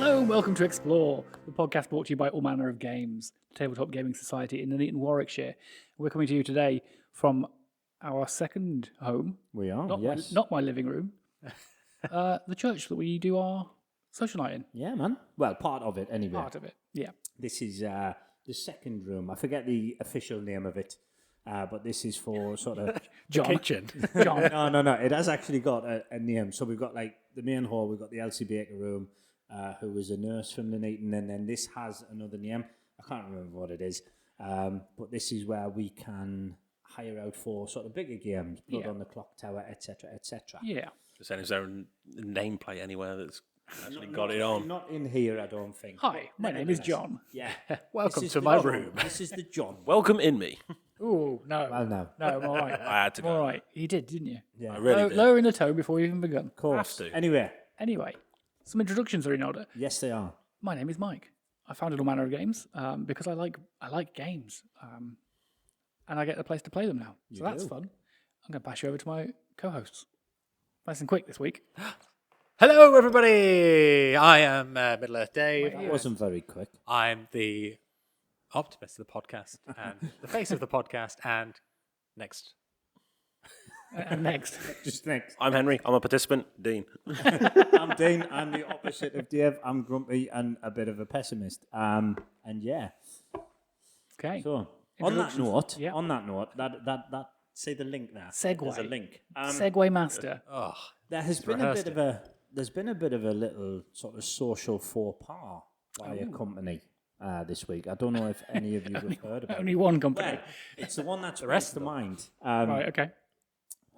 Hello and welcome to Explore, the podcast brought to you by All Manner of Games, the Tabletop Gaming Society in Nuneaton, Warwickshire. We're coming to you today from our second home. We are, Not my living room. The church that we do our social night in. Yeah, man. Well, part of it, anyway. Part of it, yeah. This is the second room. I forget the official name of it, but this is for sort of... John. Kitchen. John. No. It has actually got a name. So we've got like the main hall, we've got the Elsie Baker room, who was a nurse from Nuneaton, and then this has another name. I can't remember what it is. But this is where we can hire out for sort of bigger games, Blood on the Clock Tower, etc., etc. Yeah. Is there a nameplate anywhere that's actually got it on? Not in here, I don't think. Hi, my name is John. Yeah. Welcome This is to the my John. room. This is the John. Welcome in me. Oh, no. Well, no. No, I'm all right. I had to I'm all go. right. You did, didn't you? Yeah. I really did. Lowering the tone before we even begun. Of course. Have to. Anyway, Some introductions are in order. yes, they are. My name is Mike. I founded All Manner of Games because I like games, and I get a place to play them now. So that's fun. I'm going to pass you over to my co-hosts. Nice and quick this week. Hello, everybody. I am Middle Earth Dave. That wasn't very quick. I'm the optimist of the podcast and the face of the podcast. And next, And next, Just next. I'm Henry. I'm a participant. Dean. I'm Dean. I'm the opposite of Dave. I'm grumpy and a bit of a pessimist. And yeah. okay. So on that note, Yeah. that say the link there. Segue. There's a link. Segway master. Oh, There has been a bit of a. There's been a bit of a little sort of social faux pas by a company this week. I don't know if any of you have heard about Only it. one company. Well, it's the one that's the rest rest of mind. Right. Okay.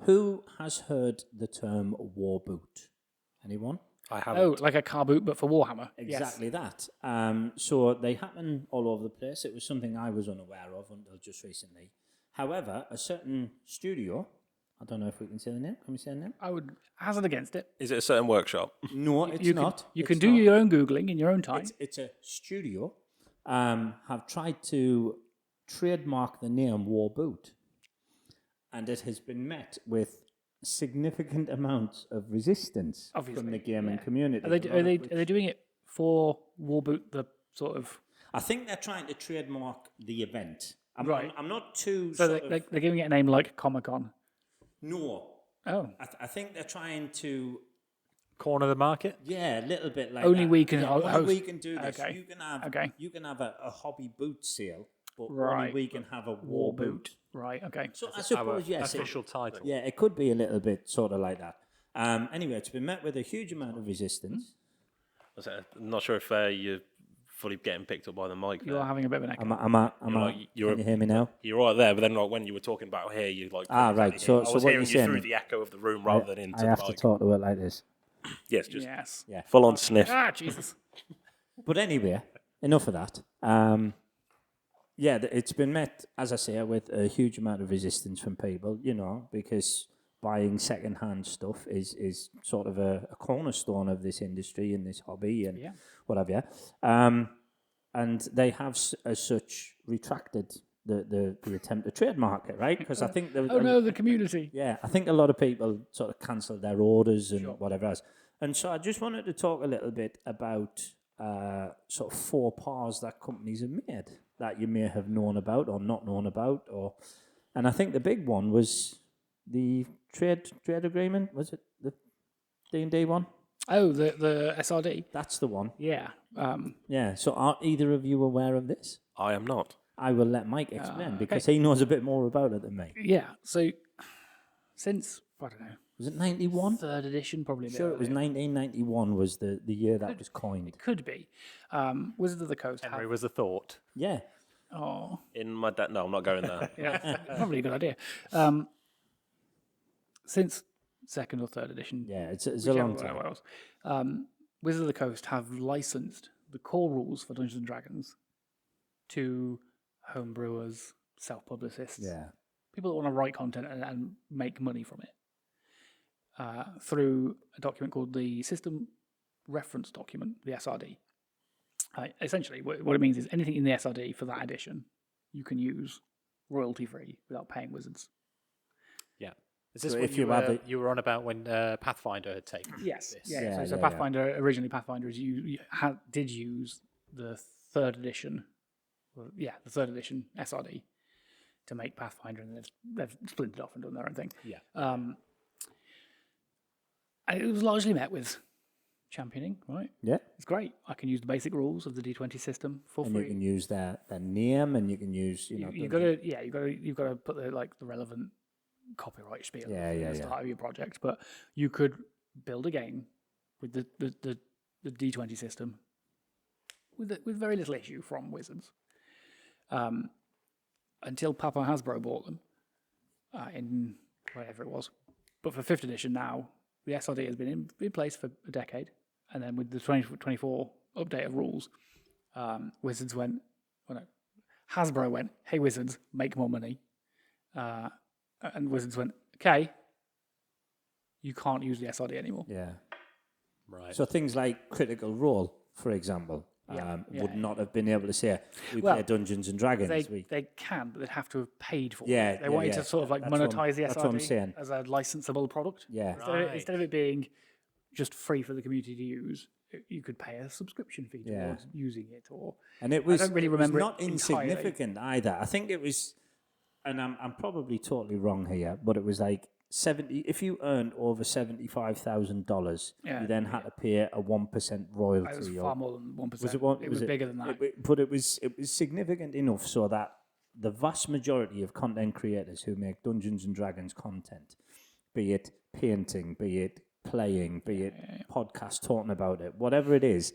Who has heard the term war boot? Anyone? I haven't. Oh, like a car boot, but for Warhammer. Exactly that. So they happen all over the place. It was something I was unaware of until just recently. However, a certain studio, I don't know if we can say the name. Can we say the name? I would hazard against it. Is it a certain workshop? No, it's You not. Can, you It's can do not. your own Googling in your own time. It's a studio. Have tried to trademark the name War Boot, and it has been met with significant amounts of resistance Obviously, from the gaming yeah. community. Are they doing it for War Boot? The sort of I think they're trying to trademark the event. Right. I'm not too. so sort of, they're giving it a name like Comic Con. no, Oh, I think they're trying to. Corner the market? Yeah, a little bit like Only that. we can Yeah, host- only we can do this. Okay. You can have a hobby boot sale, but only Right. we can have a war boot. Right. Okay. So I suppose yes, Official title. yeah, it could be a little bit sort of like that. Anyway, it's been met with a huge amount of resistance. I'm not sure if you're fully getting picked up by the mic. You're There. having a bit of an echo. Can you hear me now? You're right there, but then like when you were talking about here, you like right. So I was what hearing you're you saying? through the echo of the room rather than into I have the to mic. talk to it like this. Yes, just Yes. Yeah. full on sniff. Ah, Jesus. But anyway, enough of that. Yeah, it's been met, as I say, with a huge amount of resistance from people, because buying second-hand stuff is sort of a cornerstone of this industry and this hobby and Yeah. what have you. And they have, as such, retracted the attempt to trademark it, right? Because I think there was... Oh no, the community. Yeah, I think a lot of people sort of cancelled their orders and whatever else. And so I just wanted to talk a little bit about sort of faux pas that companies have made that you may have known about or not known about. And I think the big one was the trade agreement. Was it the D&D one? Oh, the SRD. That's the one. Yeah. Yeah, so are either of you aware of this? I am not. I will let Mike explain because he knows a bit more about it than me. Yeah. So since I don't know, Was it 91? third edition probably. A bit Sure, it was earlier. 1991 was the year that was coined. Could be. Wizards of the Coast. Henry was a thought. Yeah. Oh, In my dad, no, I'm not going there. yeah, probably a good idea. Since second or third edition, Yeah, it's a whichever long one it time. was, Wizards of the Coast have licensed the core rules for Dungeons and Dragons to home brewers, self-publicists, Yeah. people that want to write content and make money from it, through a document called the System Reference Document, the SRD. Essentially, what it means is anything in the SRD for that edition, you can use royalty-free without paying Wizards. Yeah. Is this So what if you you have you were on about when Pathfinder had taken Yes. this? Yeah. So Pathfinder, originally Pathfinder did use the third edition, the third edition SRD to make Pathfinder, and they've splintered off and done their own thing. Yeah. And it was largely met with championing, right? Yeah. It's great. I can use the basic rules of the D20 system for And free. you can use their name, and you can use You've got to put the relevant copyright spiel at the start of your project. But you could build a game with the D20 system with very little issue from Wizards, until Papa Hasbro bought them in whatever it was. But for 5th edition now, the SRD has been in place for a decade, and then with the 2024 update of rules, Wizards went, Hasbro went, hey Wizards, make more money. And Wizards went, okay, you can't use the SRD anymore. Yeah. Right. So things like Critical Role, for example, would not have been able to say, we play Dungeons and Dragons. They can, but they'd have to have paid for Yeah, it. They wanted to sort of like monetize the that's what I'm SRD saying. as a licensable product. Yeah. Instead of it being just free for the community to use, you could pay a subscription fee towards using it. And it was, I don't really remember it was not it insignificant either. I think it was, and I'm probably totally wrong here, but it was like 70. If you earned over $75,000, you then had to pay a 1% royalty. It was far more than 1%. Was it one? It was bigger than that. But it was significant enough so that the vast majority of content creators who make Dungeons and Dragons content, be it painting, be it playing, be it podcast talking about it, whatever it is,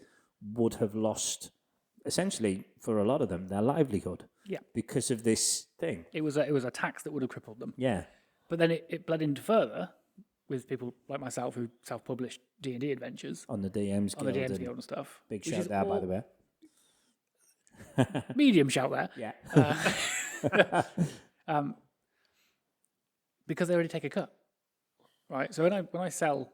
would have lost, essentially, for a lot of them, their livelihood. Yeah. Because of this thing. It was a tax that would have crippled them. Yeah. But then it bled into further with people like myself who self-published D&D adventures On the DMs on the DMs Guild and stuff. Big which shout is there, by the way. medium shout there. Yeah. Because they already take a cut, right? So when I sell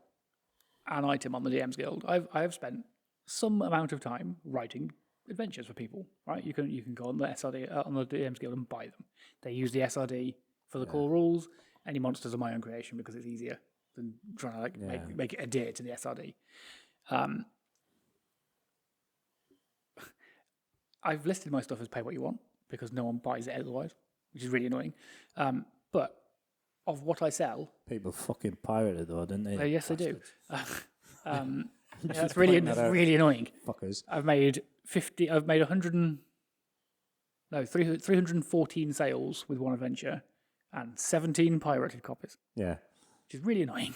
an item on the DMs Guild, I have spent some amount of time writing adventures for people, right? You can go on the SRD on the DMs Guild and buy them. They use the SRD for the core rules. Any monsters are my own creation because it's easier than trying to make it adhere to the SRD. I've listed my stuff as pay what you want because no one buys it otherwise, which is really annoying. But of what I sell, People fucking pirated though, didn't they? yes, they do. That's really annoying. Fuckers. I've made 314 sales with one adventure and 17 pirated copies, Yeah. which is really annoying.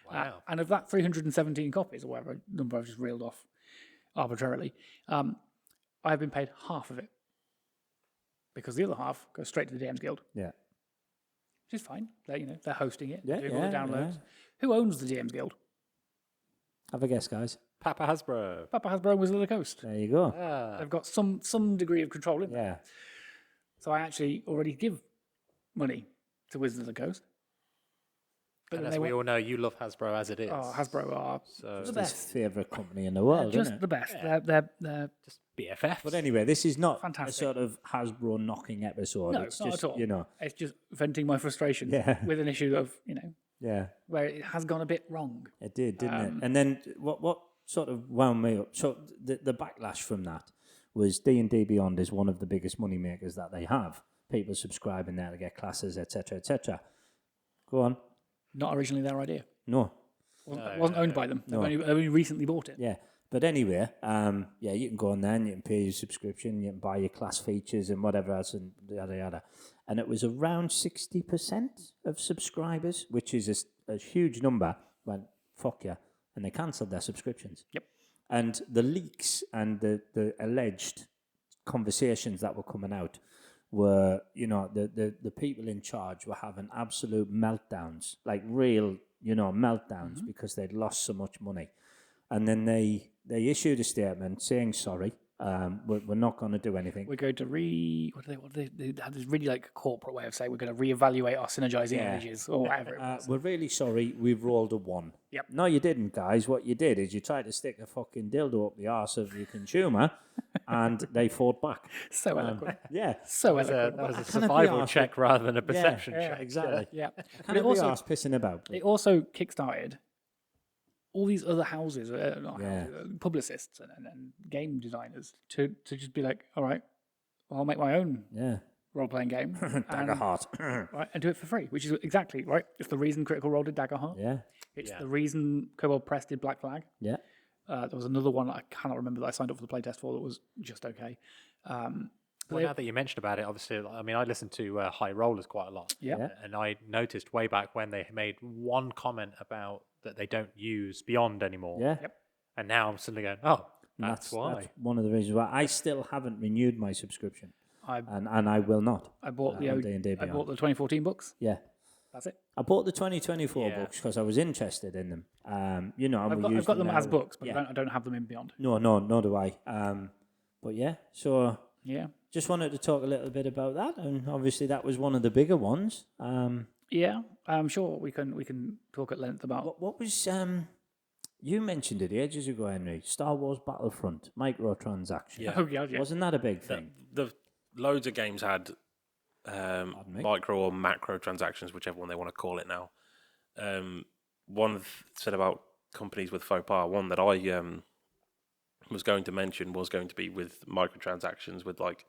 Wow. And of that 317 copies, or whatever number I've just reeled off arbitrarily, I've been paid half of it because the other half goes straight to the DMs Guild, Yeah. which is fine. They're hosting it, Yeah, doing all the yeah, downloads. yeah. Who owns the DMs Guild? Have a guess, guys. Papa Hasbro. Papa Hasbro and Wizard of the Coast. There you go. They've got some degree of control in there. Yeah. So I actually already give money to Wizard of the Coast. But And then as they we all know, you love Hasbro as it is. Oh, Hasbro are So the His best. favourite company in the world, Just isn't it? the best. Yeah. They're just BFFs. But anyway, this is not Fantastic. a sort of Hasbro knocking episode. no, it's not just, at all. you know, It's just venting my frustration with an issue of yeah, where it has gone a bit wrong. it did, didn't it? And then what sort of wound me up? So the backlash from that was D&D Beyond is one of the biggest money makers that they have. People subscribing there to get classes, etc., etc. Go on. Not originally their idea. No. Wasn't owned by them. They've only recently bought it. Yeah. But anyway, you can go on there and you can pay your subscription, you can buy your class features and whatever else and yada yada. And it was around 60% of subscribers, which is a huge number, went, fuck yeah. And they cancelled their subscriptions. Yep. And the leaks and the alleged conversations that were coming out were, the people in charge were having absolute meltdowns, like real, meltdowns because they'd lost so much money. And then they issued a statement saying, sorry, we're not going to do anything. We're going to they have this really like corporate way of saying we're going to reevaluate our synergizing energies or whatever it was. We're really sorry, we've rolled a 1. Yep. No, you didn't, guys. What you did is you tried to stick a fucking dildo up the arse of your consumer and they fought back. So eloquent. Yeah. So That eloquent. was a Can I be survival asked check rather than a perception yeah, check. exactly. Yeah. Can it I be also asked pissing about? it also kickstarted all these other houses, not Yeah. houses, publicists and game designers to just be like, all right, well, I'll make my own Yeah. role-playing game Dagger Heart. right, and do it for free, which is exactly right. It's the reason Critical Role did Dagger Heart. Yeah. It's the reason Cobalt Press did Black Flag. Yeah. There was another one that I cannot remember that I signed up for the playtest for that was just okay. Well, now that you mentioned about it, obviously, I mean, I listen to High Rollers quite a lot. Yeah. And I noticed way back when they made one comment about that they don't use Beyond anymore. Yeah. Yep. And now I'm suddenly going, oh, And that's why. That's one of the reasons why I still haven't renewed my subscription. And I will not. I bought the on D&D I Beyond. bought the 2014 books. Yeah. That's it. I bought the 2024 Yeah. books because I was interested in them. You know, I've got them as books, but Yeah. I don't have them in Beyond. No, nor do I. But yeah, so Yeah. just wanted to talk a little bit about that, and obviously that was one of the bigger ones. Yeah. I'm sure we can talk at length about. What was you mentioned it ages ago, Henry? Star Wars Battlefront microtransactions. Yeah. Oh God, yeah. Wasn't that a big thing? The loads of games had me? micro or macro transactions, whichever one they want to call it now. One said about companies with faux pas. One that I was going to mention was going to be with microtransactions with like,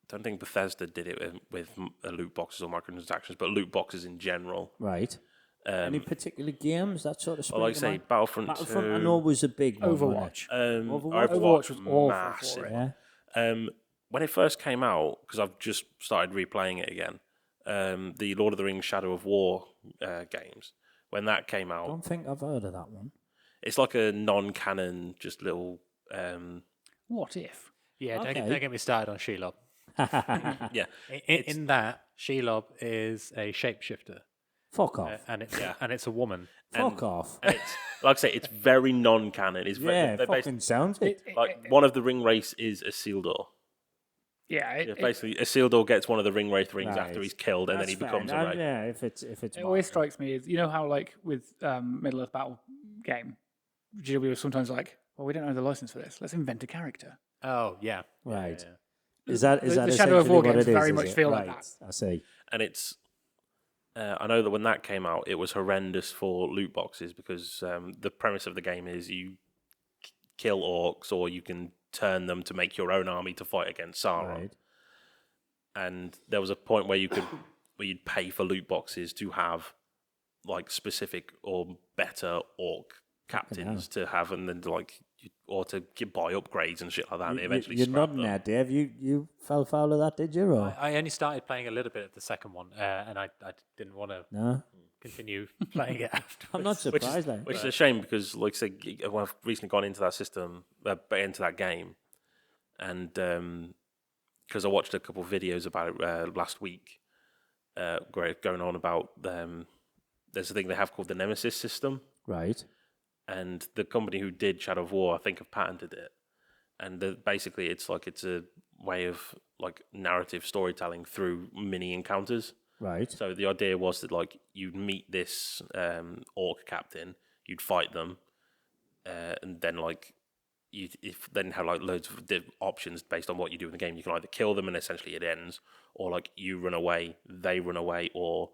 don't think Bethesda did it with loot boxes or microtransactions, but loot boxes in general. Right. Any particular games that sort of? Well, like I say, Battlefront 2. I know was a big one. Overwatch. Overwatch was awful massive. for it. Yeah. When it first came out, because I've just started replaying it again, the Lord of the Rings Shadow of War games, when that came I out, don't think I've heard of that one. it's like a non-canon, just little, What if? Yeah, Okay. don't get me started on Shelob. yeah, In that, Shelob is a shapeshifter. Fuck off. And it's a woman. Fuck off. and it's like I say, it's very non-canon. It's very, Yeah, they're fucking sounds it. like one of the ring wraiths is a Isildur. Yeah. Yeah, basically, Isildur gets one of the ring wraith rings Right. after he's killed, and then he That's becomes fair. a wraith. Yeah, if it's It always strikes me as how like with Middle Earth Battle game, GW was sometimes like, well, we don't know the license for this. Let's invent a character. Oh, yeah. right. Yeah. Is that The Shadow of essentially War what games it is? very is much it? feel like Right, that. I see. And it's I know that when that came out, it was horrendous for loot boxes because the premise of the game is you kill orcs or you can turn them to make your own army to fight against Sauron. Right. And there was a point where you'd pay for loot boxes to have like specific or better orc captains to have, and then or to buy upgrades and shit like that. And they eventually You're scrapped nodding them. there, Dave. You fell foul of that, did you? Or? I only started playing a little bit of the second one, and I didn't want to No? continue playing it afterwards. I'm not surprised. like. Which is a shame because, like I say, I've recently gone into that system, into that game, and because I watched a couple of videos about it last week, going on about there's a thing they have called the Nemesis system, Right. and the company who did Shadow of War, I think, have patented it, and basically it's a way of like narrative storytelling through mini encounters. Right. So the idea was that like you'd meet this orc captain, you'd fight them, and then like if then have like loads of options based on what you do in the game. You can either kill them and essentially it ends, or like you run away, they run away, or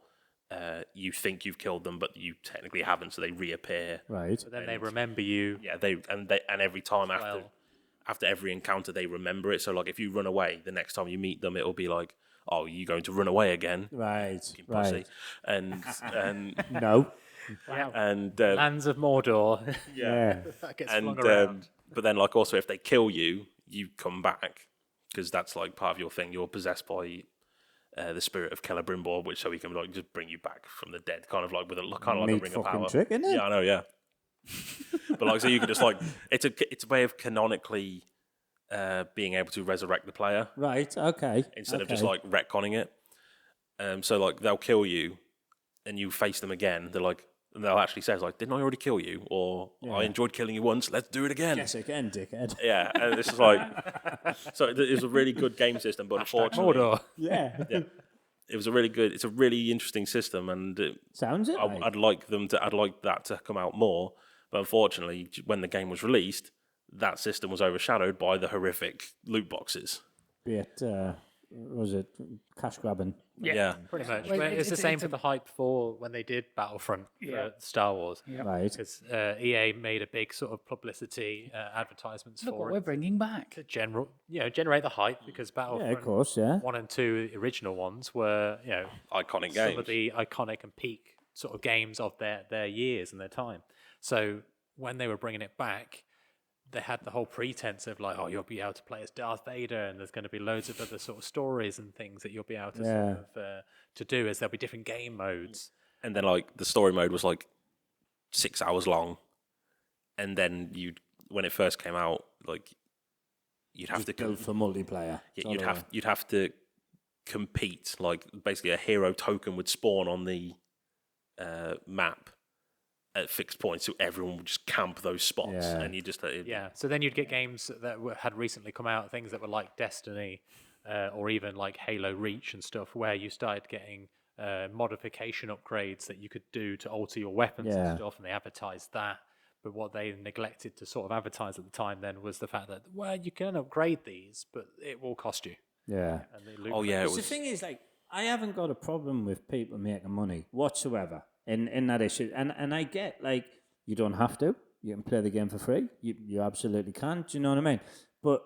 you think you've killed them but you technically haven't, so they reappear. Right. But then they remember you. Yeah, and every time after every encounter they remember it. So like if you run away, the next time you meet them, it'll be like, oh, you're going to run away again, Right. fucking pussy. Right. And No. Wow. and Lands of Mordor. Yeah. That gets and flung around. but then like also if they kill you, you come back because that's like part of your thing. You're possessed by the spirit of Celebrimbor, which so he can like just bring you back from the dead, kind of like with a kind of like Neat a ring of fucking power. trick, isn't it? Yeah, I know. Yeah, but like so you can just like it's a way of canonically being able to resurrect the player Right. Okay. instead of just like retconning it. So like they'll kill you, and you face them again. And they'll actually say like, "Didn't I already kill you?" Or "I enjoyed killing you once. Let's do it again." Yes, again, dickhead. Yeah, and this is like, so it was a really good game system, but unfortunately, Mordor. Yeah. it's a really interesting system, and Sounds it. I'd like that to come out more. But unfortunately, when the game was released, that system was overshadowed by the horrific loot boxes. Be it, was it cash grabbing? Yeah. Pretty much. Well, But it's the same it's for the hype for when they did Battlefront Yeah. for Star Wars. Yeah. Right. Because EA made a big sort of publicity advertisements Look what for we're it bringing back. to generate the hype because Yeah, Battlefront of course, yeah. 1 and 2, the original ones, were Iconic some games. of the iconic and peak sort of games of their years and their time. So when they were bringing it back, they had the whole pretense of like, oh, you'll be able to play as Darth Vader, and there's going to be loads of other sort of stories and things that you'll be able to sort of to do, as there'll be different game modes. And then like the story mode was like 6 hours long, and then when it first came out, like you'd have to Build for multiplayer. you'd have to compete. Like basically, a hero token would spawn on the map at fixed points, so everyone would just camp those spots, and you just So then you'd get games that had recently come out, things that were like Destiny, or even like Halo Reach and stuff, where you started getting modification upgrades that you could do to alter your weapons and stuff, and they advertised that. But what they neglected to sort of advertise at the time then was the fact that, well, you can upgrade these, but it will cost you. Yeah. And they Oh yeah, it The was. thing is, like, I haven't got a problem with people making money whatsoever in that issue. And I get, like, you don't have to. You can play the game for free. You absolutely can. Do you know what I mean? But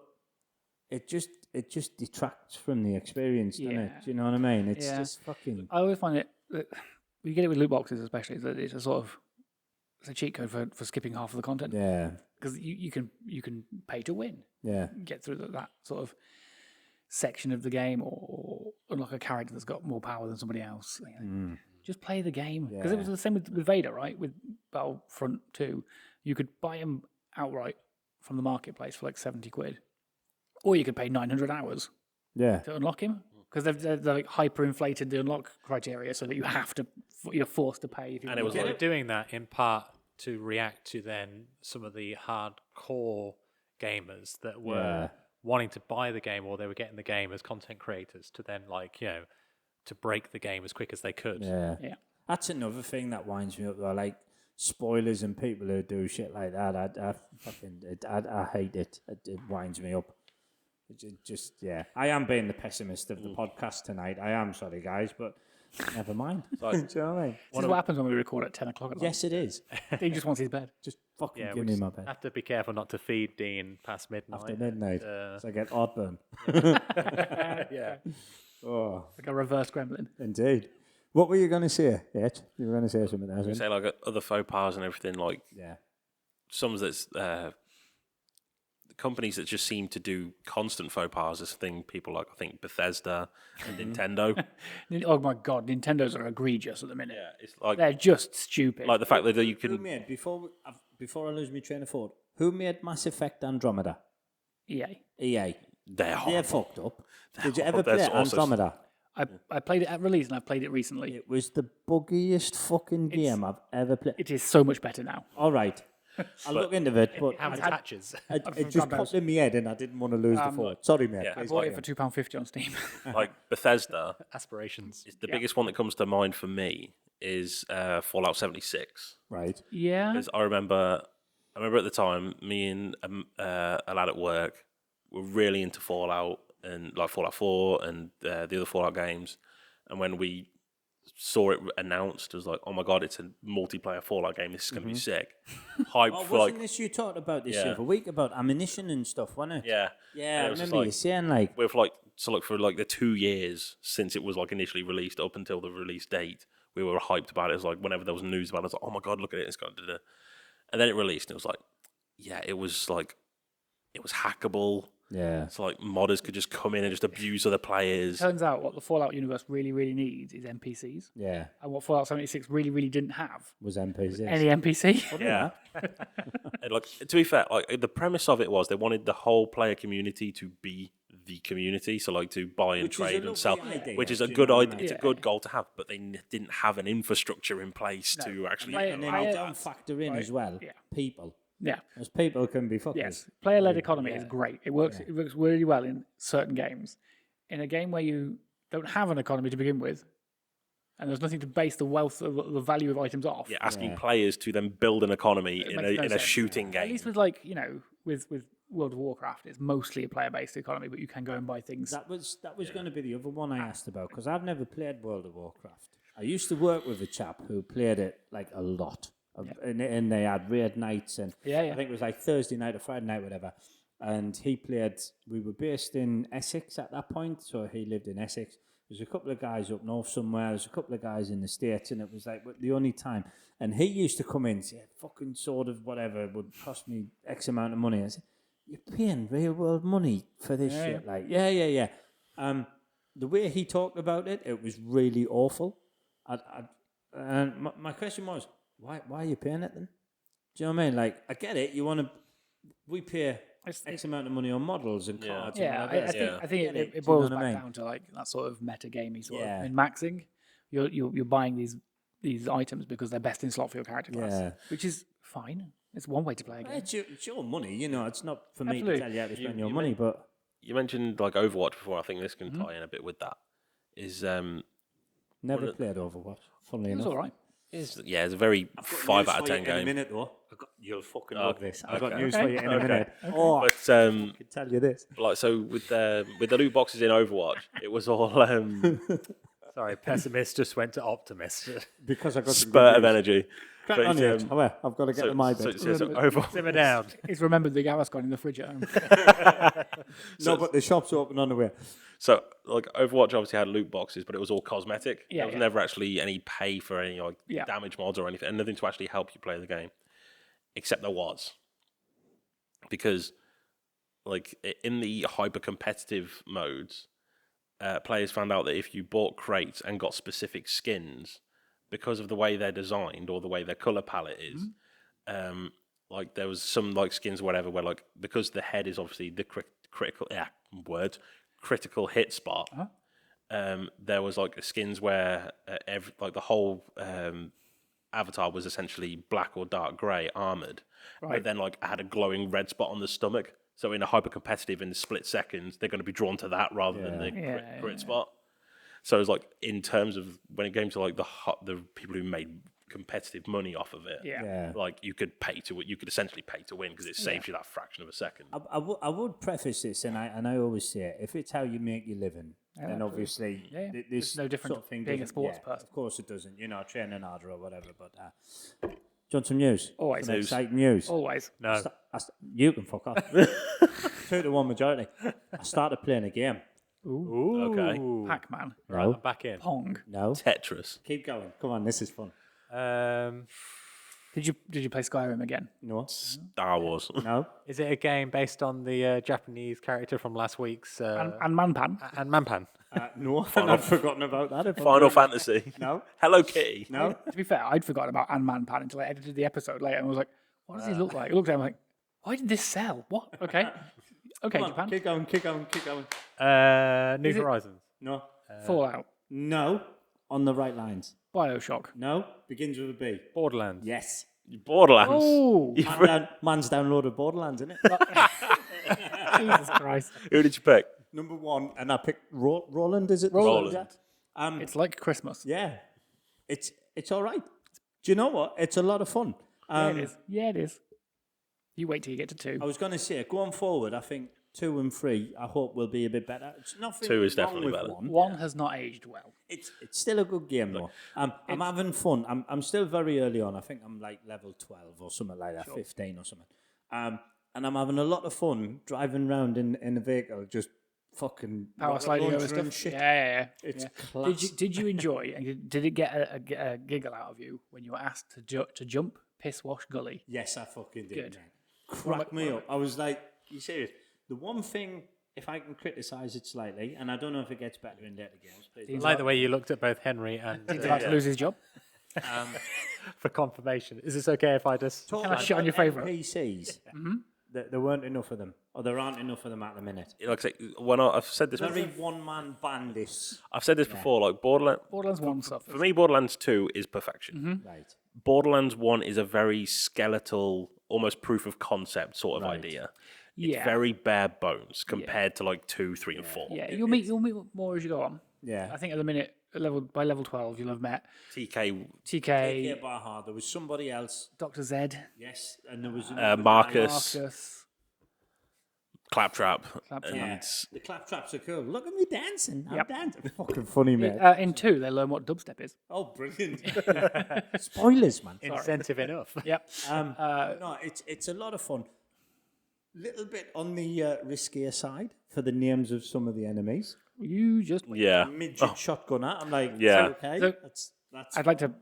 it just detracts from the experience, doesn't it? Do you know what I mean? It's just fucking... I always find it, you get it with loot boxes especially, is that it's a sort of, it's a cheat code for skipping half of the content. Yeah. Because you can pay to win. Yeah. Get through that sort of section of the game, or unlock a character that's got more power than somebody else. Just play the game. Because it was the same with Vader, right? With Battlefront 2, you could buy him outright from the marketplace for like 70 quid. Or you could pay 900 hours to unlock him. Because they're like hyper-inflated the unlock criteria so that you're forced to pay. If you And it was They were like, doing that in part to react to then some of the hardcore gamers that were wanting to buy the game, or they were getting the game as content creators to then to break the game as quick as they could. Yeah. That's another thing that winds me up, though. Like, spoilers and people who do shit like that. I hate it. It winds me up. It just, I am being the pessimist of the podcast tonight. I am, sorry, guys, but never mind. Do you know what I mean? This is what happens when we record at 10 o'clock at night. Yes, it is. He just wants his bed. Just fucking Yeah, give we me just my bed. have to be careful not to feed Dean past midnight. After midnight. So I get heartburn. Yeah. Oh, Like a reverse gremlin. indeed. What were you going to say, Ed? You were going to say something there, you say like other faux pas and everything. Like some that's companies that just seem to do constant faux pas. This thing people like, I think Bethesda and Nintendo. Oh my god, Nintendos are egregious at the minute. Yeah, it's like They're just stupid. the fact that you Who can. made, before I lose my train of thought, who made Mass Effect Andromeda? EA. EA. They're horrible. They're fucked up. Did you ever horrible. play That's also- Andromeda? I played it at release and I've played it recently. It was the buggiest fucking game I've ever played. It is so much better now. All right. I'll look into it, but How many patches? it just popped in my head and I didn't want to lose the thought. Sorry, mate. yeah. I Please bought carry it on. for £2.50 on Steam. Like Bethesda Aspirations. is the biggest one that comes to mind for me is Fallout 76. Right. Yeah. Because I remember at the time, me and a lad at work were really into Fallout and like Fallout 4 and the other Fallout games. And when we saw it announced, it was like, oh my god, it's a multiplayer Fallout game. This is going to be sick. Hype Oh, for wasn't like, this you talked about this Yeah. the other week about ammunition and stuff, wasn't it? yeah. Yeah, And I it was just remember you like- saying like, With like, so like for like the 2 years since it was like initially released up until the release date, we were hyped about it. It was like whenever there was news about it, I was like, oh my god, look at it, it's got da-da. And then it released and it was like, yeah, it was hackable. yeah, So like modders could just come in and just abuse other players. Turns out what the Fallout universe really, really needs is NPCs. yeah, And what Fallout 76 really, really didn't have. was NPCs. Any NPC. Yeah. And like to be fair, like the premise of it was they wanted the whole player community to be the community, so like to buy and Which is a trade and sell, lovely idea, which is do a you good know what I idea. mean? It's a Yeah. good goal to have, but they didn't have an infrastructure in place to actually. And then I- you don't factor in as well Yeah. people, Yeah. as people can be fuckers. Yes. Player-led economy is great. It works really well in certain games. In a game where you don't have an economy to begin with, and there's nothing to base the wealth of the value of items off. Yeah, asking players to then build an economy in makes no a sense. shooting game. At least with like with World of Warcraft, it's mostly a player-based economy, but you can go and buy things. That was going to be the other one I asked about, because I've never played World of Warcraft. I used to work with a chap who played it like a lot, and they had raid nights, and I think it was like Thursday night or Friday night, whatever. And he played. We were based in Essex at that point, so he lived in Essex. There's a couple of guys up north somewhere. There's a couple of guys in the States, and it was like the only time. And he used to come in and say, "Fucking sword of whatever would cost me X amount of money." I said, "You're paying real world money for this shit." Like, yeah. The way he talked about it, it was really awful. And my question was, why are you paying it then? Do you know what I mean? Like, I get it. We pay X amount of money on models and cards. I think it boils back down to like that sort of metagamey sort of in maxing. You're buying these items because they're best in slot for your character class, which is fine. It's one way to play a game. It's your money, It's not for me to tell you how to spend your money, but you mentioned like Overwatch before. I think this can tie in a bit with that. Never played Overwatch. Funnily enough, It's all right. It's a very 5 out of 10 game. In a minute, though. You'll fucking love this. I've got Okay. news for you in a minute. Okay. Oh, But I can tell you this. like so with the loot boxes in Overwatch, it was all Sorry, pessimist just went to optimist. Because I got some spurt of good news. energy. Crack But on it's, you. I've got to get to my bit. so Overwatch. Simmer down. He's remembered the Gaviscon in the fridge at home. No, but the shop's open on the way. So like Overwatch obviously had loot boxes, but it was all cosmetic. Yeah, there was never actually any pay for any like damage mods or anything, and nothing to actually help you play the game. Except there was, because like in the hyper competitive modes, players found out that if you bought crates and got specific skins, because of the way they're designed or the way their color palette is, like there was some like skins or whatever where like because the head is obviously the critical hit spot. There was like skins where the whole avatar was essentially black or dark grey armored, but then like had a glowing red spot on the stomach. So in a hyper competitive, in the split seconds, they're going to be drawn to that rather than the crit spot. So it's like in terms of when it came to like the people who made competitive money off of it, like you could essentially pay to win because it saves you that fraction of a second. I would preface this, and I always say it, if it's how you make your living, then obviously this it's no different sort of thing being a doesn't- sports person. Of course it doesn't. Training harder or whatever. But do you want some news? Always. Some exciting news. Always. No. You can fuck off. 2-1 majority. I started playing a game. Ooh. Okay. Pac-Man. Right, I'm back in. Pong. No. Tetris. Keep going. Come on, this is fun. Did you play Skyrim again? No. Star Wars. No. Is it a game based on the Japanese character from last week's And Manpan. and Manpan? No. I've forgotten about that. Final Fantasy. No. Hello Kitty. No. To be fair, I'd forgotten about Manpan until I edited the episode later and was like, what does he look like? I looked at him like, why did this sell? What? Okay. Okay, Come on, Japan. keep going. Keep going. Keep going. New Is it- Horizons. No. Fallout. No. On the right lines. Bioshock. No. Begins with a B. Borderlands. Yes. Borderlands. Oh, Man's downloaded Borderlands, isn't it? Jesus Christ. Who did you pick? Number one, and I picked Roland. Is it Roland. It's like Christmas. Yeah, it's all right. Do you know what? It's a lot of fun. Yeah, it is. Yeah, it is. You wait till you get to 2. I was going to say, going forward, I think 2 and 3, I hope will be a bit better. It's nothing 2 is wrong definitely with better. 1. 1 has not aged well. It's still a good game though. I'm having fun. I'm still very early on. I think I'm like level 12 or something like that, 15 or something. And I'm having a lot of fun driving around in a vehicle, just fucking Power rocket sliding over launcher and stuff. shit. Yeah. It's yeah. class. Did you enjoy, and did it get a giggle out of you when you were asked to jump Piss Wash Gully? Yes, I fucking did. Good. Man. Crack me up. I was like, you serious? The one thing, if I can criticise it slightly, and I don't know if it gets better in later games, please. I like the way you looked at both Henry and He's about to lose his job. for confirmation. Is this okay if I just... Talk Can I shit on your favourite? NPCs. There weren't enough of them, or there aren't enough of them at the minute. Like I say, when I've said this, Very one-man bandists. I've said this before. Like Borderlands 1 suffers. for me, Borderlands 2 is perfection. Right. Borderlands 1 is a very skeletal, almost proof of concept sort of idea. It's Yeah. very bare bones compared to like 2, 3, and 4. Yeah, you'll meet more as you go on. Yeah. I think at the minute by level 12, you'll have met TK, TK, Baha. There was somebody else. Dr. Zed, Yes, and there was another Marcus, Marcus. Claptrap, Claptrap. and Yeah, the claptraps are cool. Look at me dancing. I'm Yep. dancing. Fucking funny, mate. In 2, they learn what dubstep is. Oh, brilliant. Spoilers, man. Incentive enough. Yep. No, it's a lot of fun. Little bit on the riskier side for the names of some of the enemies. You just wait. yeah. Midget shotgunner. I'm like, Yeah. okay. So- that's I'd like to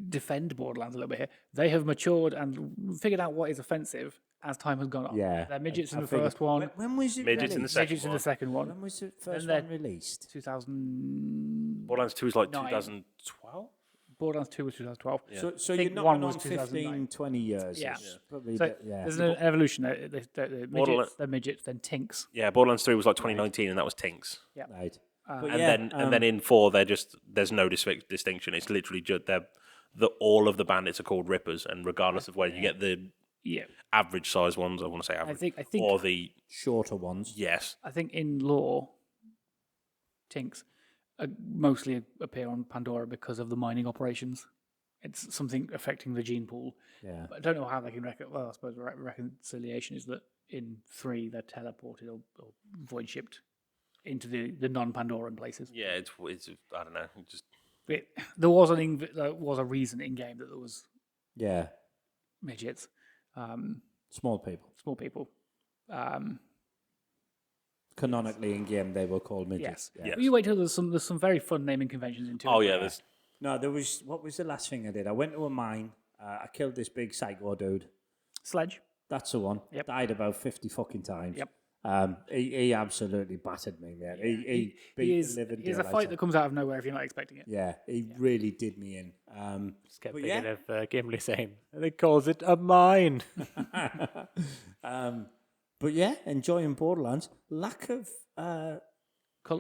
defend Borderlands a little bit here. They have matured and figured out what is offensive as time has gone on. yeah. They're midgets I in the figured- first one, When was it Midgets in the released? second midgets in the one. second one. When was the first they're- one released? 2000. Borderlands 2 is like Nine. 2012. Borderlands 2 was 2012. So I you're think knocking one on was 2009. 15, 20 years. Yeah. It's Probably So a bit, yeah. there's an evolution. The Borderland- midgets, then midgets, then tinks. Yeah, Borderlands 3 was like 2019, and that was Tinks. Right. And then in 4, there's no distinction. It's literally just all of the bandits are called Rippers, and regardless of whether you get the Yeah. average size ones, I want to say average, I think or the shorter ones. yes, I think in lore, tinks mostly appear on Pandora because of the mining operations. It's something affecting the gene pool. Yeah. But I don't know how they can well, I suppose reconciliation is that in 3 they're teleported or void shipped into the non-Pandoran places. yeah, it's I don't know, it just There was a reason in game that there was Yeah. midgets, Small people. small people. Canonically in game, they were called midgets. Yes. Yeah. But you wait till there's some very fun naming conventions in 2. oh yeah, there's No, what was the last thing I did? I went to a mine. I killed this big psycho dude. Sledge. That's the one. Yep. Died about 50 fucking times. Yep. He absolutely battered me, man. He beat the living He's a daylights fight out. that comes out of nowhere if you're not expecting it. Yeah, he really did me in. Just kept But thinking yeah. of Gimli saying, and it calls it a mine. But yeah, enjoying Borderlands. Lack of Colour?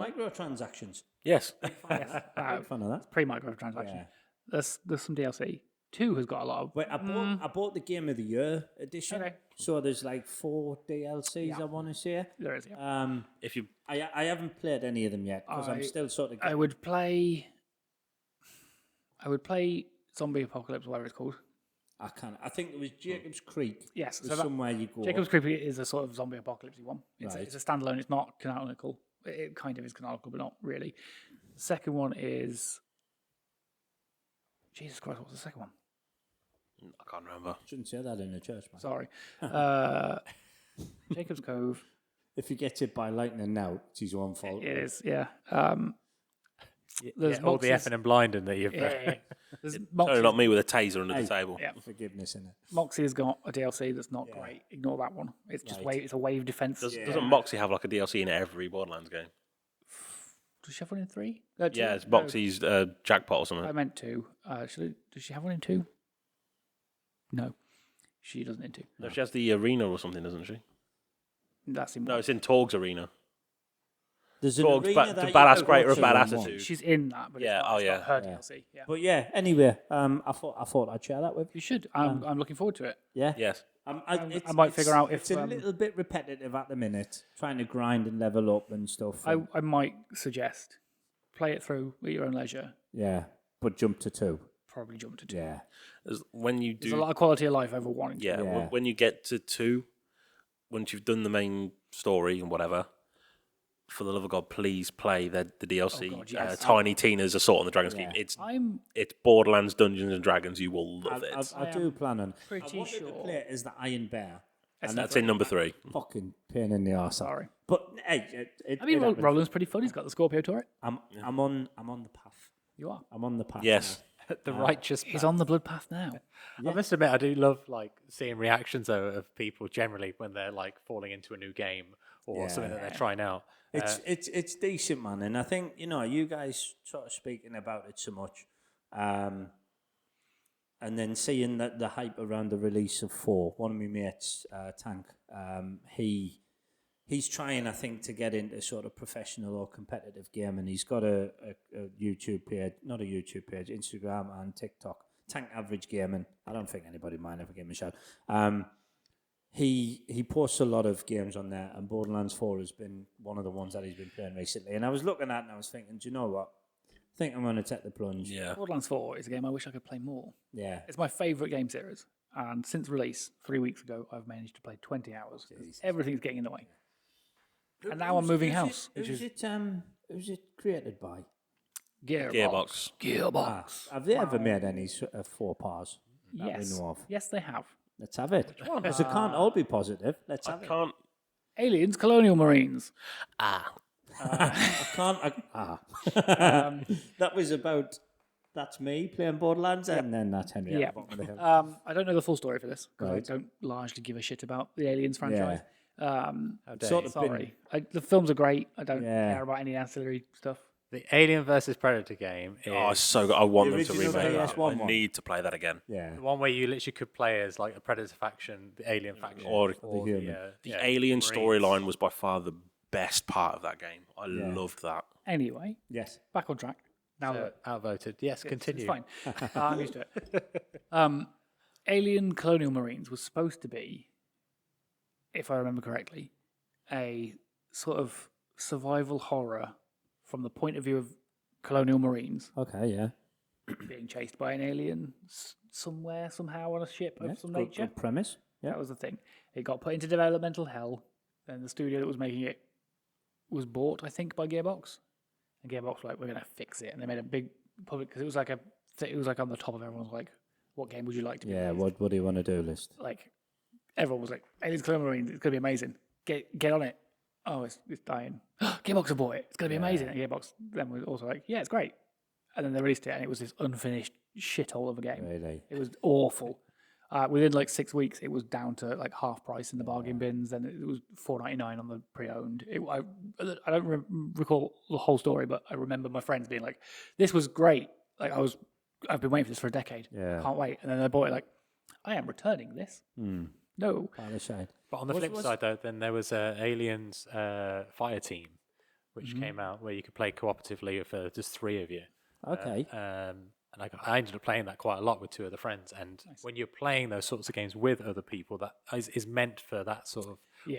microtransactions. yes. Big fan of that. Pre-microtransaction. Yeah. There's some DLC. 2 has got a lot of. Wait, I bought the Game of the Year edition. Okay. So there's like 4 DLCs, I want to say. There is, yeah. If you I haven't played any of them yet because I'm still sort of. I would play Zombie Apocalypse, whatever it's called. I think it was Jacob's Creek. Yes, There's so that- somewhere you go. Jacob's Creek is a sort of zombie apocalypse one. Right. It's a standalone. It's not canonical. It kind of is canonical, but not really. The second one is. Jesus Christ, what was the second one? I can't remember. Shouldn't say that in a church, man. Sorry. Jacob's Cove. If he gets hit by lightning now, it's his own fault. It is, yeah. There's all the Moxie's- effing and blinding that you've Yeah. There's Sorry, Moxie's, not me with a taser under Hey. the table. yeah. Forgiveness in it. Moxie has got a DLC that's not great. Ignore that one. It's just it's a wave defense. Doesn't Moxie have like a DLC in every Borderlands game? Does she have one in 3? No, 2? Yeah, it's No, Moxie's jackpot or something. I meant 2. Does she have one in 2? No, she doesn't in 2. No, she has the arena or something, doesn't she? That's in No, it's in Torg's arena. There's an Torg's arena the that you badass can creator go of to bad in one. attitude. She's in that, but Yeah, it's not, oh, it's yeah. not her DLC. Yeah. But yeah, anyway, I thought I'd share that with you. You should. I'm looking forward to it. Yeah. Yes. I might figure out if, it's a little bit repetitive at the minute, trying to grind and level up and stuff. and- I might suggest play it through at your own leisure. yeah, but jump to 2. Probably jump to 2. Yeah. When you There's a do, lot of quality of life over 1 and 2. yeah, Yeah. when you get to 2, once you've done the main story and whatever, for the love of God, please play the DLC. Oh God, yes. Tiny Tina's Assault on the Dragon Scheme. I'm It's Borderlands Dungeons and Dragons. You will love it. I do plan on. pretty I wanted to sure. play it as the Iron Bear. And That's in number 3. fucking pain in the arse. Sorry. But hey, I mean, it happens. Roland's pretty fun. He's got the Scorpio turret. I'm on the path. You are. I'm on the path. Yes. the righteous. He's on the blood path now. I must admit, I do love like seeing reactions though of people generally when they're like falling into a new game or something that they're trying out. It's decent, man, and I think you guys sort of speaking about it so much, and then seeing that the hype around the release of 4. One of my mates, Tank, he's trying, I think, to get into sort of professional or competitive game, and he's got a YouTube page, not a YouTube page, Instagram and TikTok. Tank Average Gaming. I don't think anybody might ever give him a shout. He posts a lot of games on there, and Borderlands 4 has been one of the ones that he's been playing recently. And I was looking at it and I was thinking, do you know what? think I'm going to take the plunge. Yeah. Borderlands 4 is a game I wish I could play more. Yeah. It's my favourite game series. And since release, 3 weeks ago, I've managed to play 20 hours. Everything's getting in the way. And now I'm moving house. Who's it created by? Gearbox. Gearbox. Have they ever made any 4 Ps that Yes. we know of? Yes, they have. Let's have it. Because it can't all be positive. Let's I have it. can't. Aliens, Colonial Marines. That was about... That's me playing Borderlands, and then that's Henry Yeah. at the bottom of the hill. I don't know the full story for this because Right. I don't largely give a shit about the Aliens franchise. How dare Sort you. of Sorry. The films are great. I don't Yeah. care about any ancillary stuff. The Alien versus Predator game is Oh, it's so good. I want The them to original remake that. PS1 I one. need to play that again. Yeah. the one where you literally could play as like a Predator faction, the Alien faction, Or the human. the Alien storyline was by far the best part of that game. I loved that. Anyway, Yes. back on track. Now that outvoted. Yes, continue. it's fine. I'm used to it. Alien Colonial Marines was supposed to be, if I remember correctly, a sort of survival horror from the point of view of Colonial Marines Okay, yeah. being chased by an alien somewhere, somehow on a ship of some Good, nature. good premise. Yeah. That was the thing. It got put into developmental hell, and the studio that was making it was bought, I think, by Gearbox. And Gearbox were like, we're going to fix it. And they made a big public, because it was like on the top of everyone's like, what game would you like to be Yeah, released? what do you want to do list? Like, everyone was like, Aliens Colonial Marines, it's going to be amazing. Get on it. Oh, it's dying. Gearbox have bought it. It's going to be amazing. And Gearbox then was also like, yeah, it's great. And then they released it, and it was this unfinished shithole of a game. Really? It was awful. Within like 6 weeks, it was down to like half price in the bargain bins, and it was $4.99 on the pre-owned. I don't recall the whole story, but I remember my friends being like, "This was great. Like I've been waiting for this for a decade. Yeah. Can't wait." And then I bought it. Like, I am returning this. No, By the side. But on the flip side, though, then there was Aliens Fire Team, which came out where you could play cooperatively for just 3 of you. Okay. And I ended up playing that quite a lot with 2 other friends. And when you're playing those sorts of games with other people, that is meant for that sort of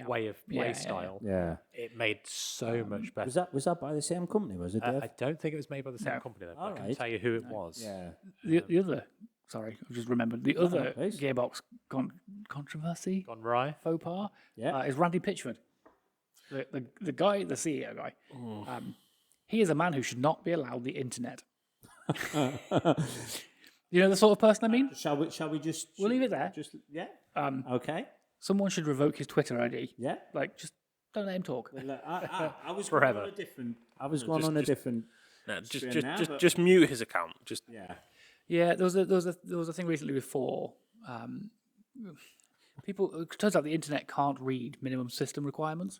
way of play style. Yeah. It made so much better. Was that by the same company, was it, Dave? I don't think it was made by the same company, though. But I can Alright. tell you who it was. yeah. the other. Sorry, I just remembered the other please. Gearbox controversy Gone Rye. faux pas. Yeah. Is Randy Pitchford, the guy, the CEO guy. He is a man who should not be allowed the internet. You know the sort of person I mean? Shall we just... We'll leave it there. Just, yeah. Okay. Someone should revoke his Twitter ID. Yeah. Like, just don't let him talk. I was Forever. going on a different... I was going on a different... No, stream now, but- just mute his account. Just Yeah. Yeah, there was a thing recently with 4. People. It turns out the internet can't read minimum system requirements,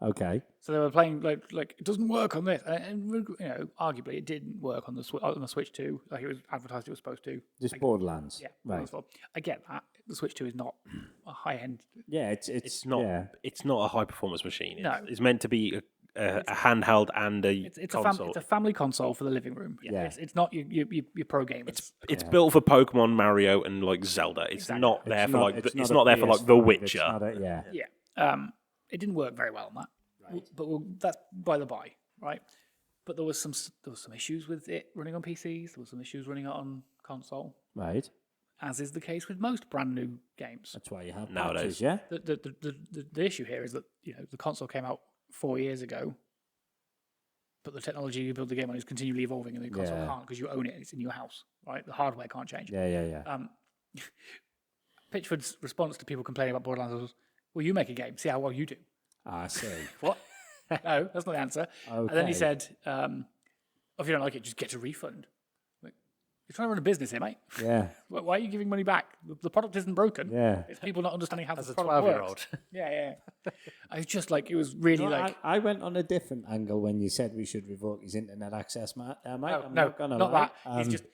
Okay. so they were playing like it doesn't work on this, and you know, arguably it didn't work on the Switch 2, like it was advertised it was supposed to. Just Borderlands. Yeah, Right. I get that. The Switch 2 is not a high end. Yeah, it's it's not. Yeah. It's not a high performance machine. No. It's meant to be a handheld and a It's console. it's a family console for the living room. Yeah. It's not your pro gamers. It's built for Pokemon, Mario, and like Zelda. It's Exactly. not there for like. It's a not there for like The PS5, it's Witcher. not a- yeah. Yeah. It didn't work very well on that. But that's by the by, right? But there was some issues with it running on PCs. There was some issues running it on console, Right. as is the case with most brand new games. That's why you have Nowadays. patches, yeah? The issue here is that the console came out 4 years ago, but the technology you build the game on is continually evolving, and the console Yeah. can't because you own it. It's in your house, right? The hardware can't change. Yeah. Pitchford's response to people complaining about Borderlands was, "Well, you make a game, see how well you do." I see. What? No, that's not the answer. And then he Okay. said, if you don't like it, just get a refund. Like, you're trying to run a business here, mate. Yeah. Why are you giving money back? The product isn't broken. Yeah. It's people not understanding how As the a product 12-year-old. works. Yeah. I was just like, it was really No, like, I went on a different angle when you said we should revoke his internet access, Mike. I'm no, not gonna not lie. that. He's just